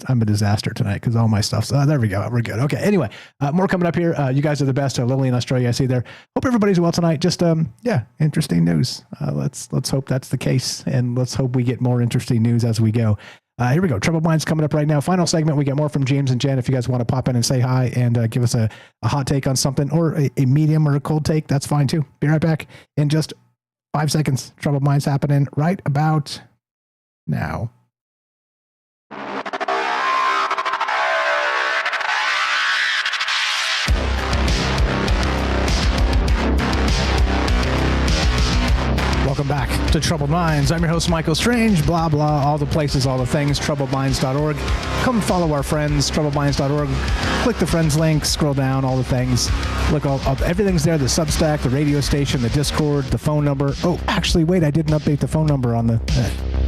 I'm a disaster tonight because all my stuff's there we go. We're good. Okay. Anyway, more coming up here. You guys are the best. Lily in Australia, I see there. Hope everybody's well tonight. Just interesting news. Let's hope that's the case, and let's hope we get more interesting news as we go. Here we go. Troubled Minds coming up right now. Final segment. We get more from James and Jen. If you guys want to pop in and say hi and give us a hot take on something, or a medium or a cold take, that's fine too. Be right back in just 5 seconds. Troubled Minds happening right about now. Welcome back to Troubled Minds. I'm your host, Michael Strange. Blah, blah, all the places, all the things, troubledminds.org. Come follow our friends, troubledminds.org. Click the friends link, scroll down, all the things. Look, everything's there, the Substack, the radio station, the Discord, the phone number. Oh, actually, wait, I didn't update the phone number on the...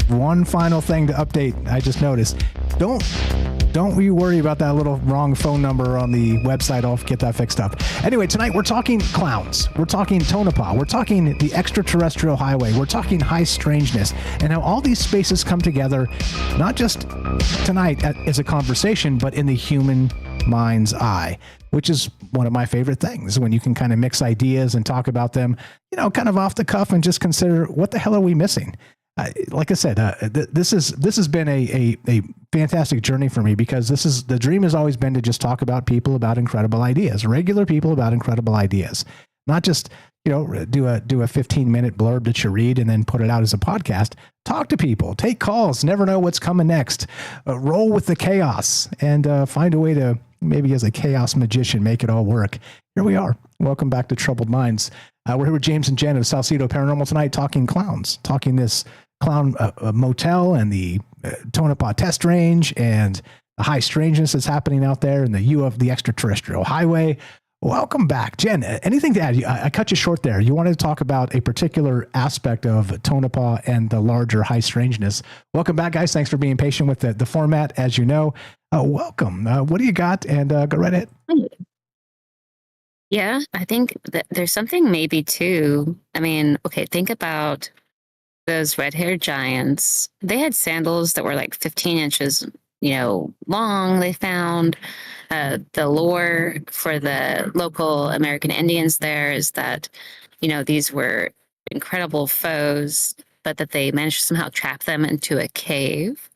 one final thing to update, I just noticed. Don't you worry about that little wrong phone number on the website. I'll get that fixed up. Anyway, tonight we're talking clowns. We're talking Tonopah. We're talking the extraterrestrial highway. We're talking high strangeness and how all these spaces come together, not just tonight as a conversation, but in the human mind's eye, which is one of my favorite things, when you can kind of mix ideas and talk about them, kind of off the cuff and just consider, what the hell are we missing? Like I said, this has been a fantastic journey for me, because the dream has always been to just talk about people about incredible ideas, regular people about incredible ideas, not just, do a 15-minute blurb that you read and then put it out as a podcast. Talk to people, take calls, never know what's coming next, roll with the chaos, and find a way to, maybe as a chaos magician, make it all work. Here we are. Welcome back to Troubled Minds. We're here with James and Jen of Salcedo Paranormal tonight, talking clowns, talking this clown motel and the Tonopah test range and the high strangeness that's happening out there and the the extraterrestrial highway. Welcome back. Jen, anything to add? I cut you short there. You wanted to talk about a particular aspect of Tonopah and the larger high strangeness. Welcome back, guys. Thanks for being patient with the format, as you know. Welcome. What do you got? And go right ahead. Yeah, I think that there's something maybe too. I mean, okay, think about those red-haired giants. They had sandals that were like 15 inches, long. They found the lore for the local American Indians there is that, these were incredible foes, but that they managed to somehow trap them into a cave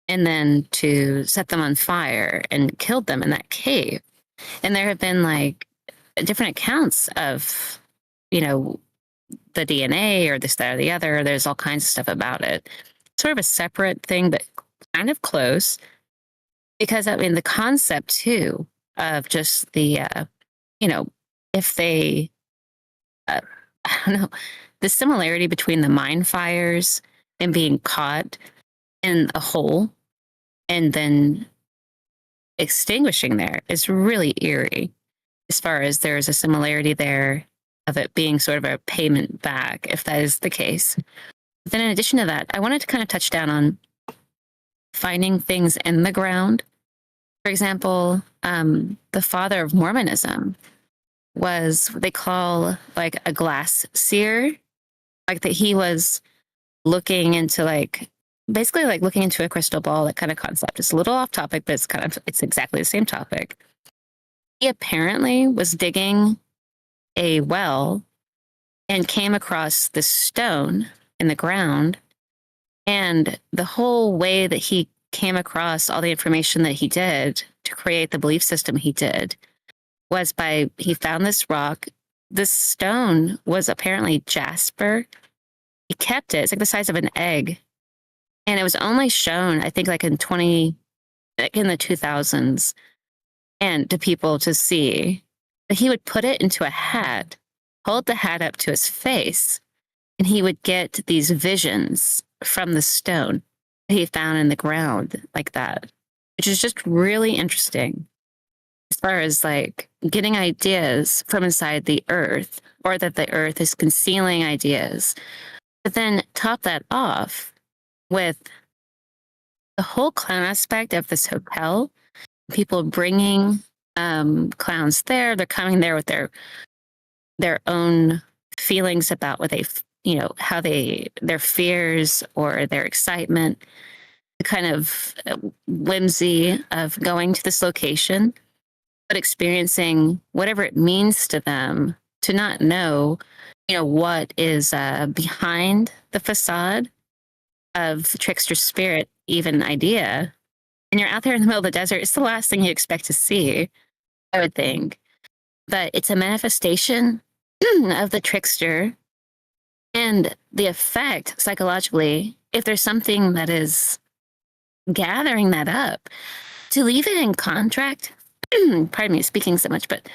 and then to set them on fire and killed them in that cave. And there have been like different accounts of, the DNA or this, that, or the other. There's all kinds of stuff about it. Sort of a separate thing, but kind of close. Because, the concept, too, of just the, if they, I don't know, the similarity between the mine fires and being caught in a hole and then extinguishing there is really eerie. As far as there's a similarity there of it being sort of a payment back, if that is the case. But then in addition to that, I wanted to kind of touch down on finding things in the ground. For example, the father of Mormonism was what they call like a glass seer, like that he was looking into basically looking into a crystal ball, that kind of concept. It's a little off topic, but it's exactly the same topic. He apparently was digging a well and came across this stone in the ground. And the whole way that he came across all the information that he did to create the belief system he did was he found this rock. This stone was apparently jasper. He kept it. It's like the size of an egg. And it was only shown, I think, in the 2000s, and to people to see. That he would put it into a hat, hold the hat up to his face, and he would get these visions from the stone that he found in the ground like that, which is just really interesting as far as getting ideas from inside the earth, or that the earth is concealing ideas. But then top that off with the whole clown aspect of this hotel, people bringing clowns there. They're coming there with their own feelings about what their fears or their excitement, the kind of whimsy of going to this location, but experiencing whatever it means to them to not know, what is behind the facade of trickster spirit, even idea. And you're out there in the middle of the desert. It's the last thing you expect to see, I would think. But it's a manifestation of the trickster And the effect psychologically, if there's something that is gathering that up, to leave it in contract, pardon me speaking so much, but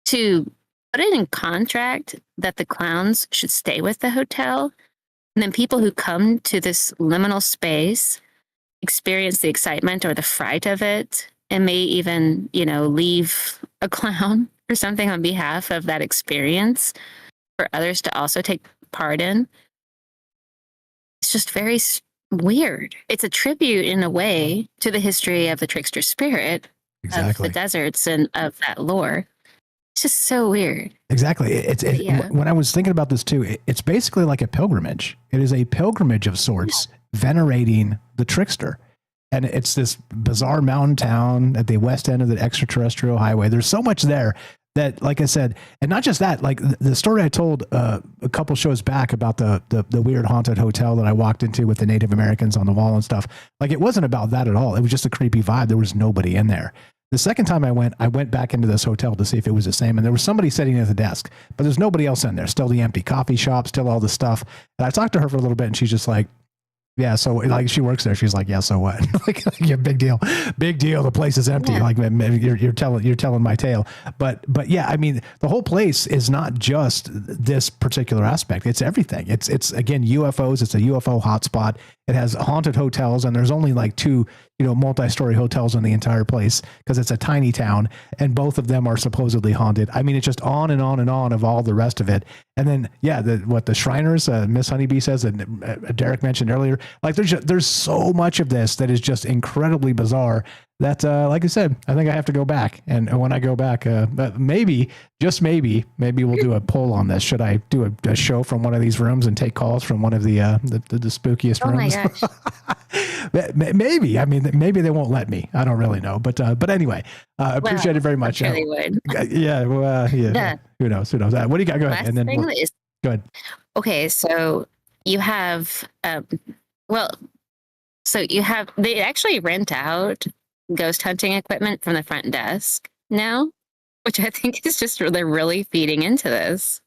to put it in contract that the clowns should stay with the hotel, and then people who come to this liminal space experience the excitement or the fright of it, and may even, leave a clown or something on behalf of that experience for others to also take part in. It's just very weird. It's a tribute in a way to the history of the trickster spirit of the deserts and of that lore. It's just so weird. Exactly. When I was thinking about this too, it's basically like a pilgrimage. It is a pilgrimage of sorts, venerating the trickster. And it's this bizarre mountain town at the west end of the extraterrestrial highway. There's so much there that, like I said, and not just that, like the story I told a couple shows back about the weird haunted hotel that I walked into with the Native Americans on the wall and stuff. Like, it wasn't about that at all. It was just a creepy vibe. There was nobody in there. The second time I went back into this hotel to see if it was the same, and there was somebody sitting at the desk, but there's nobody else in there. Still the empty coffee shop, still all the stuff. And I talked to her for a little bit, and she's just like, yeah, so like she works there. She's like, yeah, so what? like, yeah, big deal. The place is empty. Yeah. Like, you're telling my tale. But yeah, I mean, the whole place is not just this particular aspect. It's everything. It's again UFOs. It's a UFO hotspot. It has haunted hotels, and there's only like 2, multi-story hotels in the entire place because it's a tiny town, and both of them are supposedly haunted. I mean, it's just on and on and on of all the rest of it. And then, yeah, the Shriners, Miss Honeybee says, and Derek mentioned earlier, like there's so much of this that is just incredibly bizarre that, like I said, I think I have to go back. And when I go back, maybe, just maybe we'll do a poll on this. Should I do a show from one of these rooms and take calls from one of the spookiest rooms? Oh my gosh. Maybe. I mean, maybe they won't let me. I don't really know. But anyway, appreciate it very much. I'm sure they would. Yeah. Who knows? What do you got? Go ahead. And then go ahead. Okay. So you have, they actually rent out ghost hunting equipment from the front desk now, which I think is just, they're really feeding into this,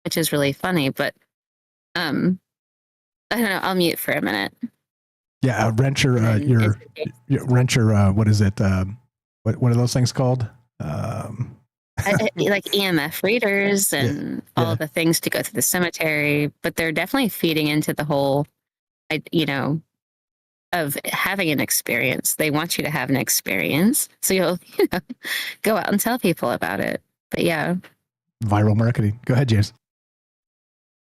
which is really funny. But I don't know, I'll mute for a minute. Yeah, renter, your renter, what is it? What are those things called? Like EMF readers and all the things to go to the cemetery, but they're definitely feeding into the whole, of having an experience. They want you to have an experience, so you'll go out and tell people about it. But yeah, viral marketing. Go ahead, James.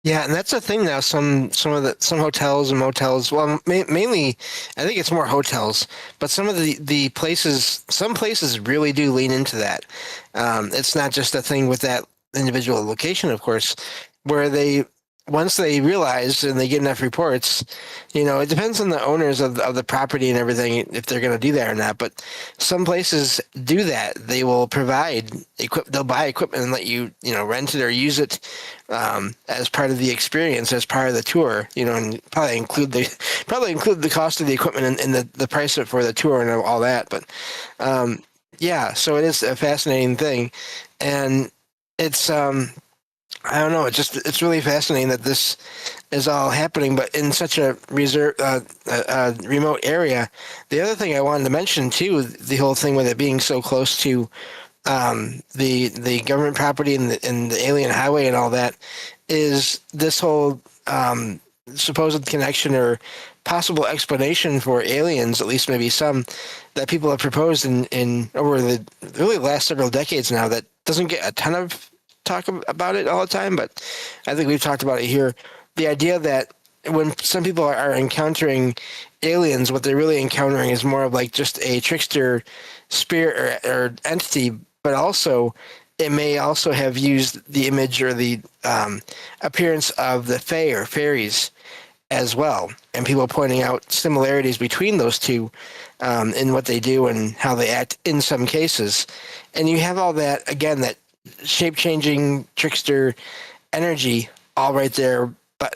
Yeah, and that's the thing now. Some hotels and motels. Well, mainly, I think it's more hotels. But some of the places, some places really do lean into that. It's not just a thing with that individual location, of course, where once they realize and they get enough reports, it depends on the owners of the property and everything if they're going to do that or not. But some places do that. They will provide they'll buy equipment and let you, rent it or use it as part of the experience, as part of the tour, and probably include the cost of the equipment and the price for the tour and all that. But yeah, so it is a fascinating thing, and it's I don't know. It's really fascinating that this is all happening, but in such a remote area. The other thing I wanted to mention too, the whole thing with it being so close to the government property and the alien highway and all that, is this whole supposed connection or possible explanation for aliens, at least maybe some, that people have proposed in over the really last several decades now, that doesn't get a ton of talk about it all the time, but I think we've talked about it here. The idea that when some people are encountering aliens, what they're really encountering is more of like just a trickster spirit or entity, but also it may also have used the image or the appearance of the fae or fairies as well, and people pointing out similarities between those two in what they do and how they act in some cases. And you have all that, again, that shape-changing trickster energy all right there, but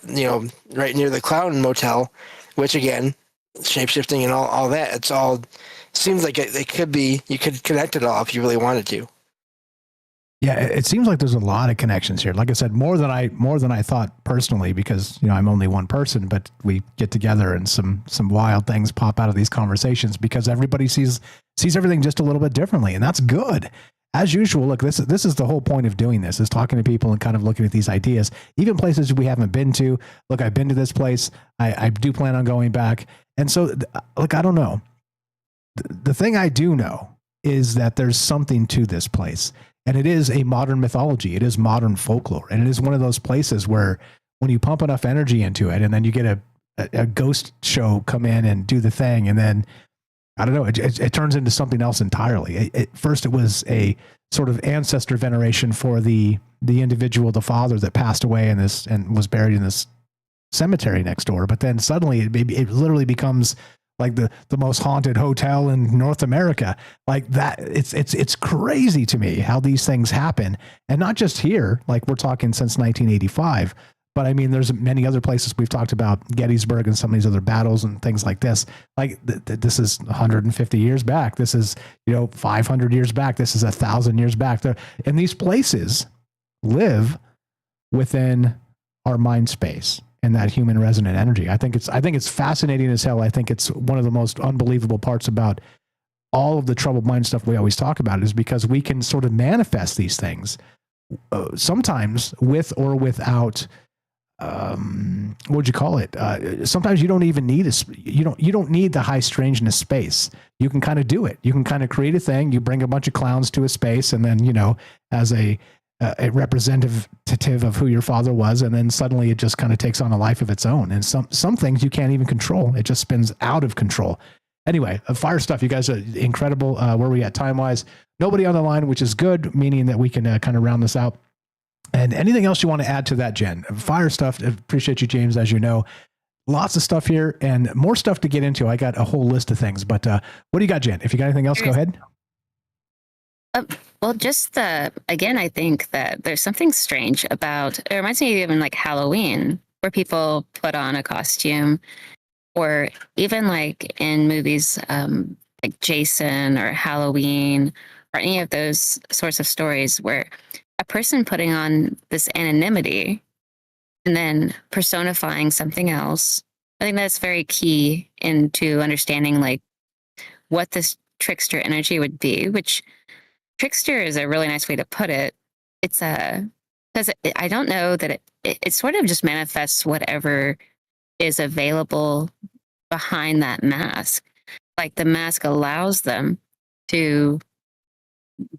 right near the clown motel, which again, shape-shifting and all that, it's all seems like it could be, you could connect it all if you really wanted to. Yeah, it seems like there's a lot of connections here. Like I said, more than I thought personally, because I'm only one person, but we get together and some wild things pop out of these conversations because everybody sees everything just a little bit differently, and that's good. As usual, look, this is the whole point of doing this, is talking to people and kind of looking at these ideas, even places we haven't been to. Look, I've been to this place. I do plan on going back, and so look, I don't know. The thing I do know is that there's something to this place. And it is a modern mythology. It is modern folklore. And it is one of those places where when you pump enough energy into it and then you get a ghost show come in and do the thing, and then, I don't know, it turns into something else entirely. First, it was a sort of ancestor veneration for the individual, the father that passed away in this and was buried in this cemetery next door. But then suddenly it literally becomes like the most haunted hotel in North America. Like that, it's crazy to me how these things happen. And not just here, like we're talking since 1985, but I mean, there's many other places we've talked about, Gettysburg and some of these other battles and things like this. Like this is 150 years back. This is, 500 years back. This is 1,000 years back there. And these places live within our mind space and that human resonant energy. I think it's fascinating as hell. I think it's one of the most unbelievable parts about all of the troubled mind stuff we always talk about, is because we can sort of manifest these things sometimes with or without, what would you call it? Sometimes you don't even need you don't need the high strangeness space. You can kind of do it. You can kind of create a thing. You bring a bunch of clowns to a space, and then, as a representative of who your father was, and then suddenly it just kind of takes on a life of its own. And some things you can't even control. It just spins out of control. Anyway, fire stuff. You guys are incredible. Where are we at time-wise? Nobody on the line, which is good, meaning that we can kind of round this out. And anything else you want to add to that, Jen? Fire stuff. Appreciate you, James, as you know. Lots of stuff here and more stuff to get into. I got a whole list of things, but what do you got, Jen? If you got anything else, go ahead. Well, just again, I think that there's something strange about, it reminds me of even like Halloween, where people put on a costume, or even like in movies like Jason or Halloween or any of those sorts of stories where a person putting on this anonymity and then personifying something else. I think that's very key into understanding like what this trickster energy would be, which trickster is a really nice way to put it. It's because I don't know that it sort of just manifests whatever is available behind that mask. Like the mask allows them to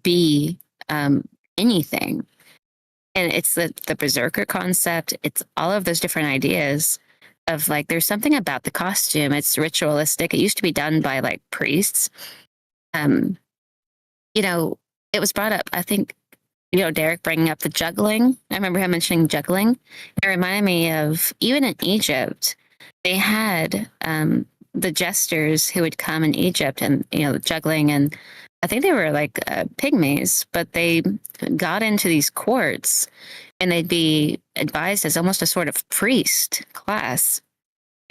be anything. And it's the berserker concept. It's all of those different ideas of like, there's something about the costume. It's ritualistic. It used to be done by like priests. It was brought up, I think, Derek bringing up the juggling. I remember him mentioning juggling. It reminded me of, even in Egypt, they had the jesters who would come in Egypt and, juggling. And I think they were like pygmies, but they got into these courts and they'd be advised as almost a sort of priest class.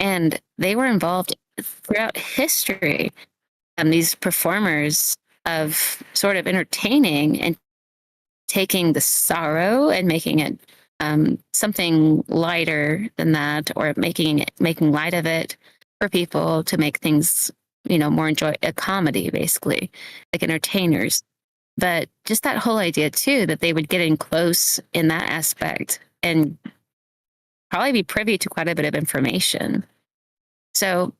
And they were involved throughout history. These performers of sort of entertaining and taking the sorrow and making it something lighter than that, or making light of it for people to make things, more a comedy, basically, like entertainers. But just that whole idea too, that they would get in close in that aspect and probably be privy to quite a bit of information. So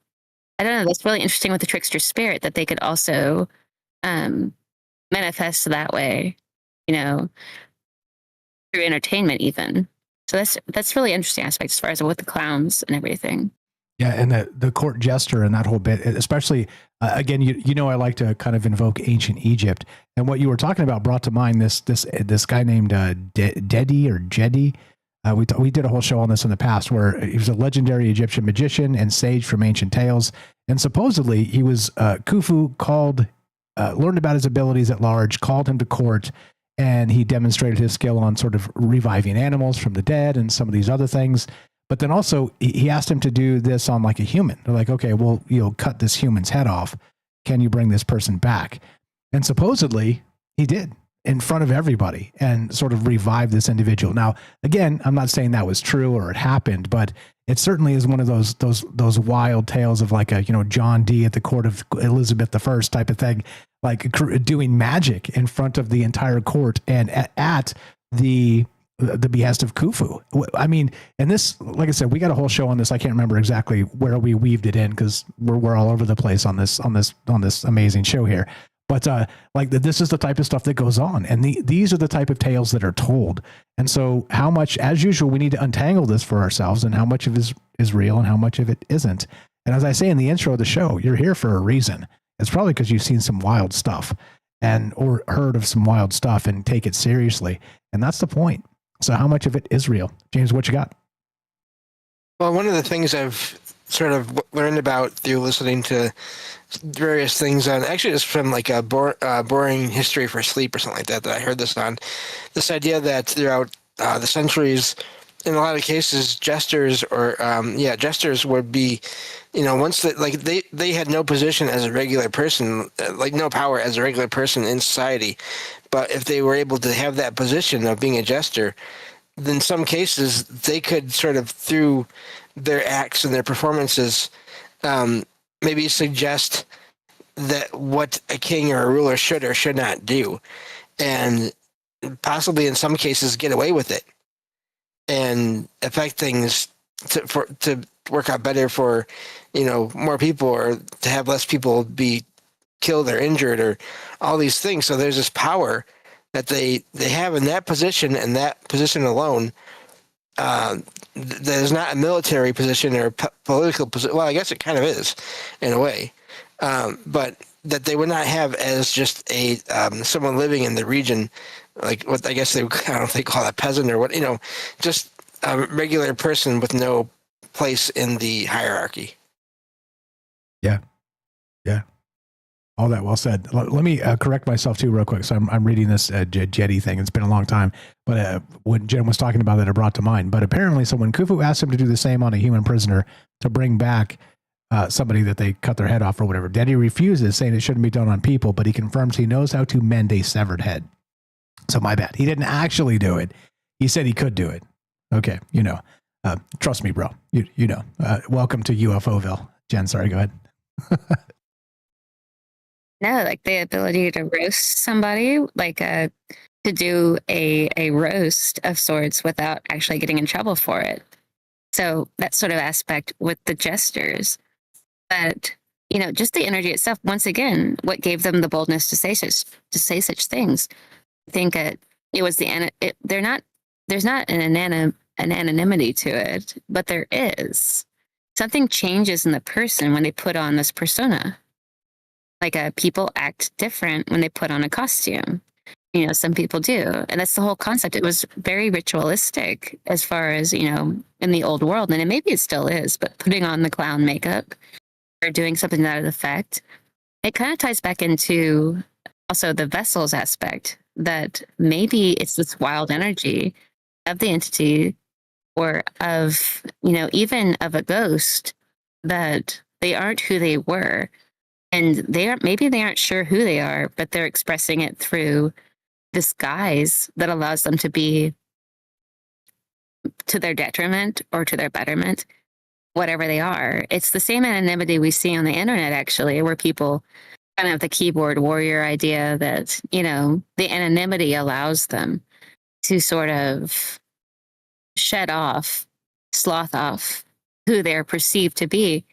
I don't know, that's really interesting with the trickster spirit, that they could also manifest that way, through entertainment even. So that's really interesting aspect as far as with the clowns and everything. Yeah, and the court jester and that whole bit, especially, again, I like to kind of invoke ancient Egypt. And what you were talking about brought to mind this guy named Dedi or Jedi. We did a whole show on this in the past, where he was a legendary Egyptian magician and sage from ancient tales. And supposedly he was, Khufu learned about his abilities at large, called him to court, and he demonstrated his skill on sort of reviving animals from the dead and some of these other things. But then also he asked him to do this on like a human. They're like, okay, well, cut this human's head off. Can you bring this person back? And supposedly he did. in front of everybody and sort of revive this individual. Now, again, I'm not saying that was true or it happened, but it certainly is one of those wild tales of like a, John Dee at the court of Elizabeth I type of thing, like doing magic in front of the entire court and at the behest of Khufu. I mean, and this, like I said, we got a whole show on this. I can't remember exactly where we weaved it in because we're all over the place on this amazing show here. But this is the type of stuff that goes on, and these are the type of tales that are told. And so, how much, as usual, we need to untangle this for ourselves, and how much of it is real, and how much of it isn't. And as I say in the intro of the show, you're here for a reason. It's probably because you've seen some wild stuff, or heard of some wild stuff, and take it seriously. And that's the point. So, how much of it is real, James? What you got? Well, one of the things I've sort of learned about through listening to various things on, actually it's from like a boring history for sleep or something like that I heard this on, this idea that throughout the centuries, in a lot of cases, jesters would be, once they had no position as a regular person, like no power as a regular person in society, but if they were able to have that position of being a jester, then in some cases they could sort of, through their acts and their performances, maybe suggest that what a king or a ruler should or should not do, and possibly in some cases get away with it and affect things to work out better for more people, or to have less people be killed or injured, or all these things. So there's this power that they have in that position, and that position alone, that is not a military position or political position. Well, I guess it kind of is in a way, but that they would not have as just a someone living in the region, like what I guess I don't know if they call it peasant or what, just a regular person with no place in the hierarchy. Yeah. All that well said. Let me correct myself too real quick. So I'm reading this Jetty thing. It's been a long time, but when Jen was talking about that, it brought to mind. But apparently, so when Khufu asked him to do the same on a human prisoner, to bring back somebody that they cut their head off or whatever, Daddy refuses, saying it shouldn't be done on people, but he confirms he knows how to mend a severed head. So my bad. He didn't actually do it. He said he could do it. Okay. Trust me, bro. Welcome to UFOville. Jen, sorry, go ahead. No, like the ability to roast somebody, like to do a roast of sorts without actually getting in trouble for it. So that sort of aspect with the jesters, but just the energy itself. Once again, what gave them the boldness to say such things? I think it was there's not an anonymity to it, but there is. Something changes in the person when they put on this persona. Like people act different when they put on a costume. Some people do. And that's the whole concept. It was very ritualistic as far as, in the old world. And maybe it still is, but putting on the clown makeup or doing something to that effect, it kind of ties back into also the vessels aspect, that maybe it's this wild energy of the entity or of, even of a ghost, that they aren't who they were. And maybe they aren't sure who they are, but they're expressing it through this guise that allows them to be to their detriment or to their betterment, whatever they are. It's the same anonymity we see on the internet, actually, where people kind of have the keyboard warrior idea that, the anonymity allows them to sort of slough off who they're perceived to be.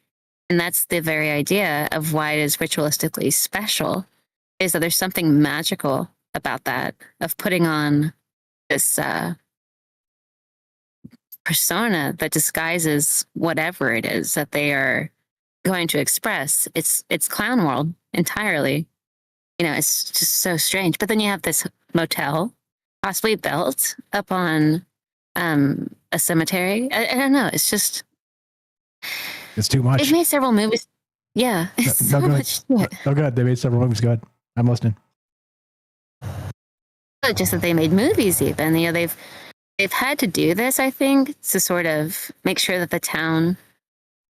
And that's the very idea of why it is ritualistically special, is that there's something magical about that, of putting on this persona that disguises whatever it is that they are going to express. It's clown world entirely. It's just so strange. But then you have this motel, possibly built up on a cemetery. I don't know. It's just... It's too much. They've made several movies. Yeah. So much to it. Oh, good. They made several movies. Go ahead. I'm listening. Just that they made movies even. They've had to do this, I think, to sort of make sure that the town,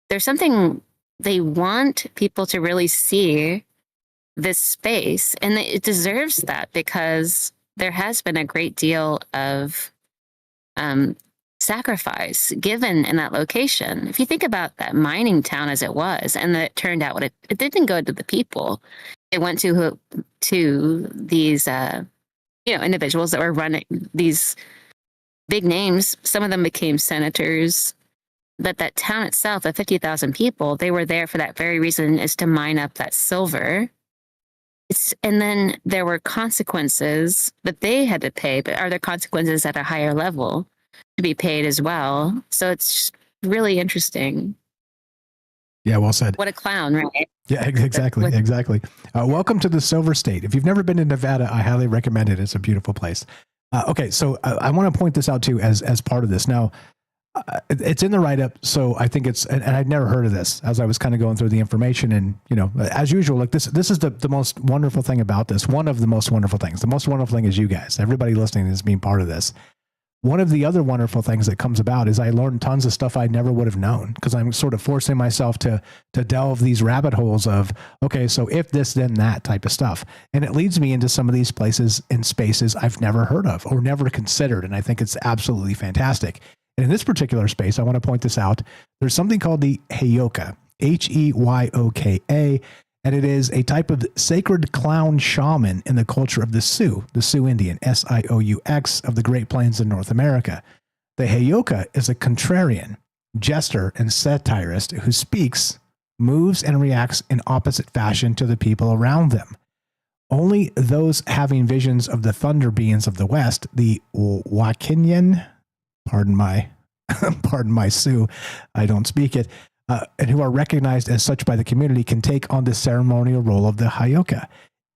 there's something they want people to really see this space. And it deserves that, because there has been a great deal of sacrifice given in that location. If you think about that mining town as it was, and that it turned out what it didn't go to the people. It went to these individuals that were running these big names. Some of them became senators. But that town itself, of 50,000 people, they were there for that very reason, is to mine up that silver. And then there were consequences that they had to pay, but are there consequences at a higher level to be paid as well? So it's really interesting. Yeah, well said. What a clown, right? Yeah, exactly. Exactly. Welcome to the Silver State. If you've never been to Nevada, I highly recommend it. It's a beautiful place. Okay, so I want to point this out too as part of this. Now, it's in the write-up, so I think it's, and I'd never heard of this as I was kind of going through the information, and as usual, like this is the most wonderful thing about this. One of the most wonderful things. The most wonderful thing is you guys. Everybody listening is being part of this. One of the other wonderful things that comes about is I learned tons of stuff I never would have known, because I'm sort of forcing myself to delve these rabbit holes of, okay, so if this, then that type of stuff. And it leads me into some of these places and spaces I've never heard of or never considered. And I think it's absolutely fantastic. And in this particular space, I want to point this out. There's something called the Heyoka, Heyyoka, and it is a type of sacred clown shaman in the culture of the Sioux Indian, Sioux, of the Great Plains in North America. The Heyoka is a contrarian, jester, and satirist who speaks, moves, and reacts in opposite fashion to the people around them. Only those having visions of the thunder beings of the West, the Wakinyan, pardon my Sioux, I don't speak it, and who are recognized as such by the community, can take on the ceremonial role of the Heyoka.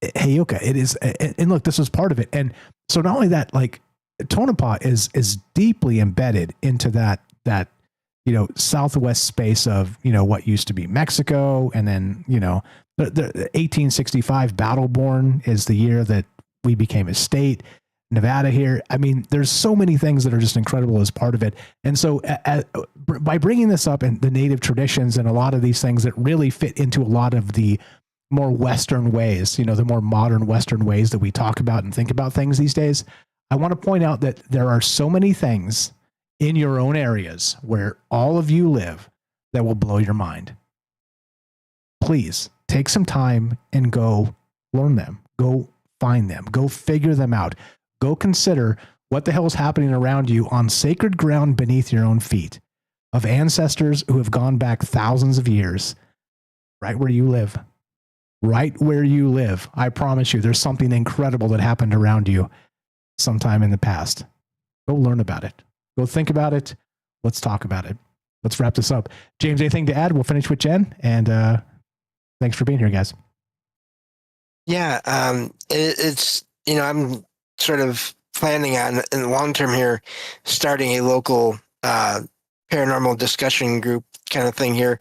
It is, and look, this was part of it. And so not only that, like Tonopah is deeply embedded into that southwest space of what used to be Mexico, and then the 1865 Battleborn is the year that we became a state. Nevada here. I mean, there's so many things that are just incredible as part of it. And so by bringing this up and the native traditions and a lot of these things that really fit into a lot of the more Western ways, the more modern Western ways that we talk about and think about things these days, I want to point out that there are so many things in your own areas where all of you live that will blow your mind. Please take some time and go learn them, go find them, go figure them out. Go consider what the hell is happening around you on sacred ground beneath your own feet of ancestors who have gone back thousands of years, right where you live. Right where you live. I promise you, there's something incredible that happened around you sometime in the past. Go learn about it. Go think about it. Let's talk about it. Let's wrap this up. James, anything to add? We'll finish with Jen. And thanks for being here, guys. Yeah, it's, I'm sort of planning on in the long term here, starting a local paranormal discussion group kind of thing here,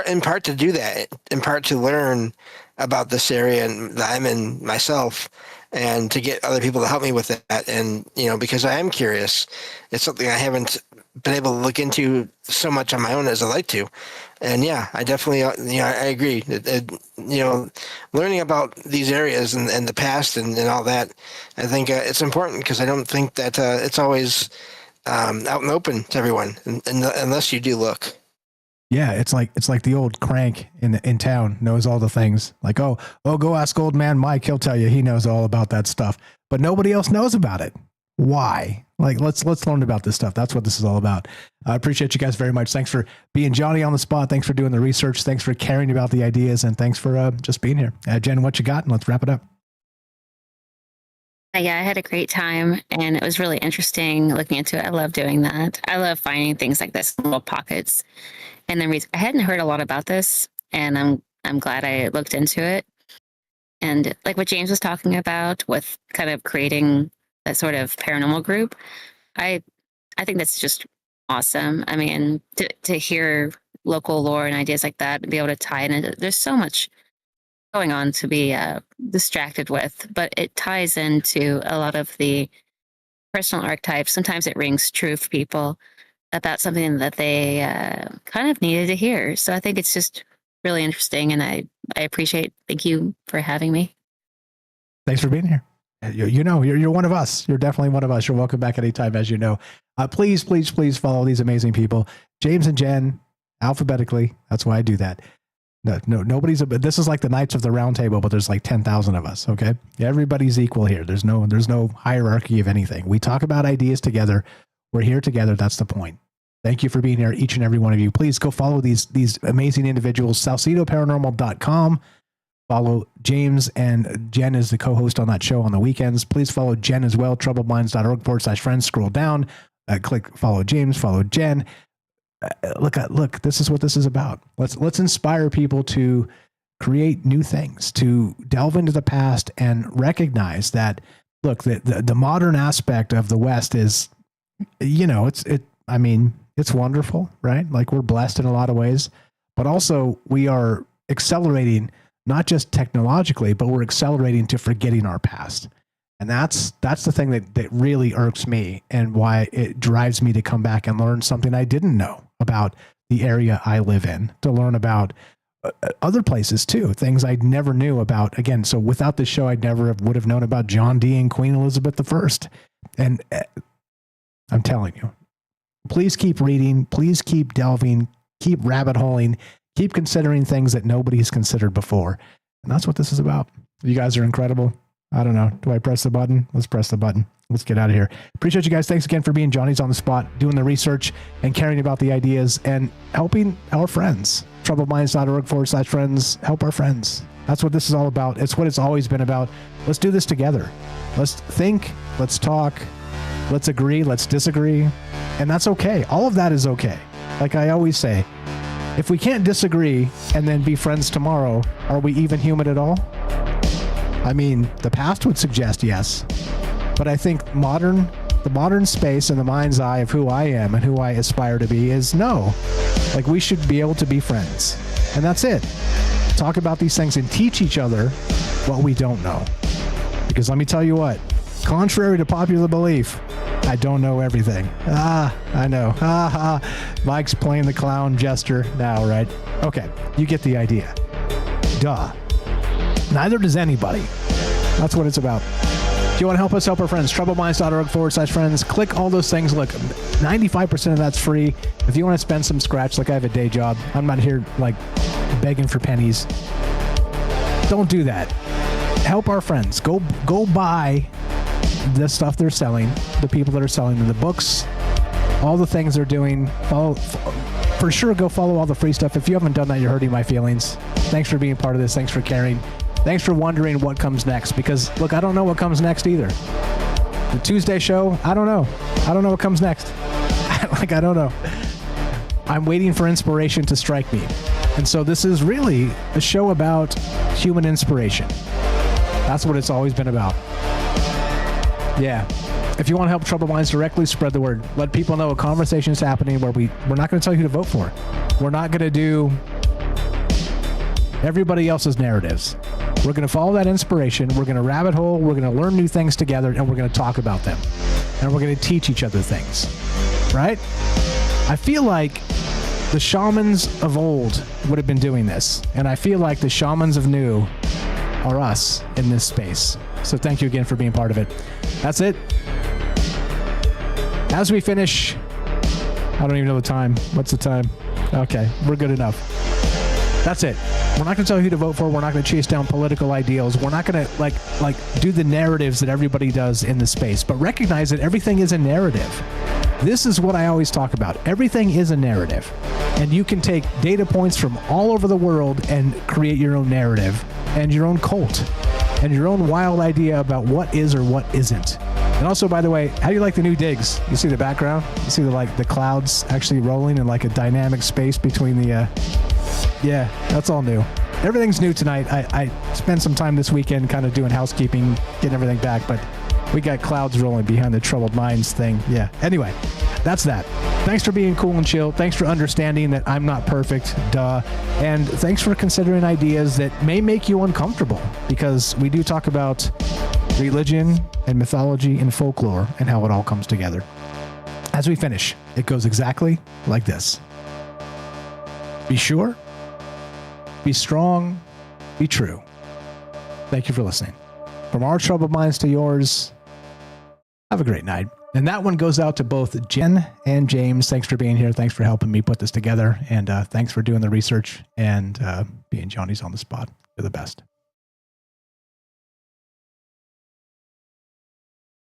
in part to do that, in part to learn about this area and that I'm in myself, and to get other people to help me with that. And, because I am curious, it's something I haven't been able to look into so much on my own as I like to. And yeah, I definitely, I agree. Learning about these areas and the past and all that, I think it's important, because I don't think that it's always out and open to everyone, unless you do look. Yeah, it's like the old crank in town knows all the things. Like, oh, go ask old man Mike. He'll tell you he knows all about that stuff, but nobody else knows about it. Why? Like, let's learn about this stuff. That's what this is all about. I appreciate you guys very much. Thanks for being Johnny on the spot. Thanks for doing the research. Thanks for caring about the ideas, and thanks for just being here. Jen, what you got? And let's wrap it up. Yeah, I had a great time, and it was really interesting looking into it. I love doing that. I love finding things like this in little pockets. And then I hadn't heard a lot about this, and I'm glad I looked into it. And like what James was talking about with kind of creating that sort of paranormal group, I think that's just awesome. I mean, to hear local lore and ideas like that and be able to tie in, there's so much going on to be distracted with, but it ties into a lot of the personal archetypes. Sometimes it rings true for people about something that they kind of needed to hear. So I think it's just really interesting, and I appreciate. Thank you for having me. Thanks for being here. You're one of us. You're definitely one of us. You're welcome back anytime, as you know. Please follow these amazing people, James and Jen, alphabetically. That's why I do that. Nobody's. This is like the Knights of the Round Table, but there's like 10,000 of us. Okay, everybody's equal here. There's no hierarchy of anything. We talk about ideas together. We're here together. That's the point. Thank you for being here, each and every one of you. Please go follow these amazing individuals. SalcedoParanormal.com. Follow James, and Jen is the co-host on that show on the weekends. Please follow Jen as well. TroubledMinds.org/friends. Scroll down, click follow James, follow Jen. Look, this is what this is about. Let's inspire people to create new things, to delve into the past and recognize that, look, the modern aspect of the West is, it's wonderful, right? Like, we're blessed in a lot of ways, but also we are accelerating, not just technologically, but we're accelerating to forgetting our past. And that's the thing that really irks me, and why it drives me to come back and learn something I didn't know about the area I live in, to learn about other places too, things I never knew about. Again, so without this show, I never would have known about John Dee and Queen Elizabeth I. And I'm telling you, please keep reading, please keep delving, keep rabbit holing, keep considering things that nobody's considered before. And that's what this is about. You guys are incredible. I don't know. Do I press the button? Let's press the button. Let's get out of here. Appreciate you guys. Thanks again for being Johnny's on the spot, doing the research and caring about the ideas and helping our friends. TroubledMinds.org/friends. Help our friends. That's what this is all about. It's what it's always been about. Let's do this together. Let's think. Let's talk. Let's agree. Let's disagree. And that's okay. All of that is okay. Like I always say, if we can't disagree and then be friends tomorrow, are we even human at all? I mean, the past would suggest yes, but I think the modern space and the mind's eye of who I am and who I aspire to be is no. Like, we should be able to be friends, and that's it. Talk about these things and teach each other what we don't know. Because let me tell you what, contrary to popular belief, I don't know everything. I know. Mike's playing the clown jester now, right? Okay, you get the idea. Duh. Neither does anybody. That's what it's about. If you want to help us help our friends, TroubledMinds.org/friends. Click all those things. Look, 95% of that's free. If you want to spend some scratch, like I have a day job, I'm not here like begging for pennies. Don't do that. Help our friends. Go buy the stuff they're selling, the people that are selling them, the books, all the things they're doing. For sure, go follow all the free stuff. If you haven't done that, you're hurting my feelings. Thanks for being part of this. Thanks for caring. Thanks for wondering what comes next, because look, I don't know what comes next either. The Tuesday show, I don't know. I don't know what comes next. I don't know. I'm waiting for inspiration to strike me. And so this is really a show about human inspiration. That's what it's always been about. Yeah. If you want to help Troubled Minds directly, spread the word. Let people know a conversation is happening where we're not going to tell you who to vote for. We're not going to do everybody else's narratives. We're going to follow that inspiration. We're going to rabbit hole. We're going to learn new things together, and we're going to talk about them. And we're going to teach each other things. Right? I feel like the shamans of old would have been doing this. And I feel like the shamans of new are us in this space. So thank you again for being part of it. That's it. As we finish, I don't even know the time. What's the time? Okay, we're good enough. That's it. We're not going to tell you who to vote for. We're not going to chase down political ideals. We're not going to like do the narratives that everybody does in the space, but recognize that everything is a narrative. This is what I always talk about. Everything is a narrative, and you can take data points from all over the world and create your own narrative and your own cult and your own wild idea about what is or what isn't. And also, by the way, how do you like the new digs? You see the background? You see the clouds actually rolling in like a dynamic space between the yeah, that's all new. Everything's new tonight. I spent some time this weekend kind of doing housekeeping, getting everything back, but we got clouds rolling behind the Troubled Minds thing. Yeah. Anyway, that's that. Thanks for being cool and chill. Thanks for understanding that I'm not perfect. Duh. And thanks for considering ideas that may make you uncomfortable, because we do talk about religion and mythology and folklore and how it all comes together. As we finish, it goes exactly like this. Be sure, be strong, be true. Thank you for listening. From our troubled minds to yours, have a great night. And that one goes out to both Jen and James. Thanks for being here. Thanks for helping me put this together. And thanks for doing the research and being Johnny's on the spot. You're the best.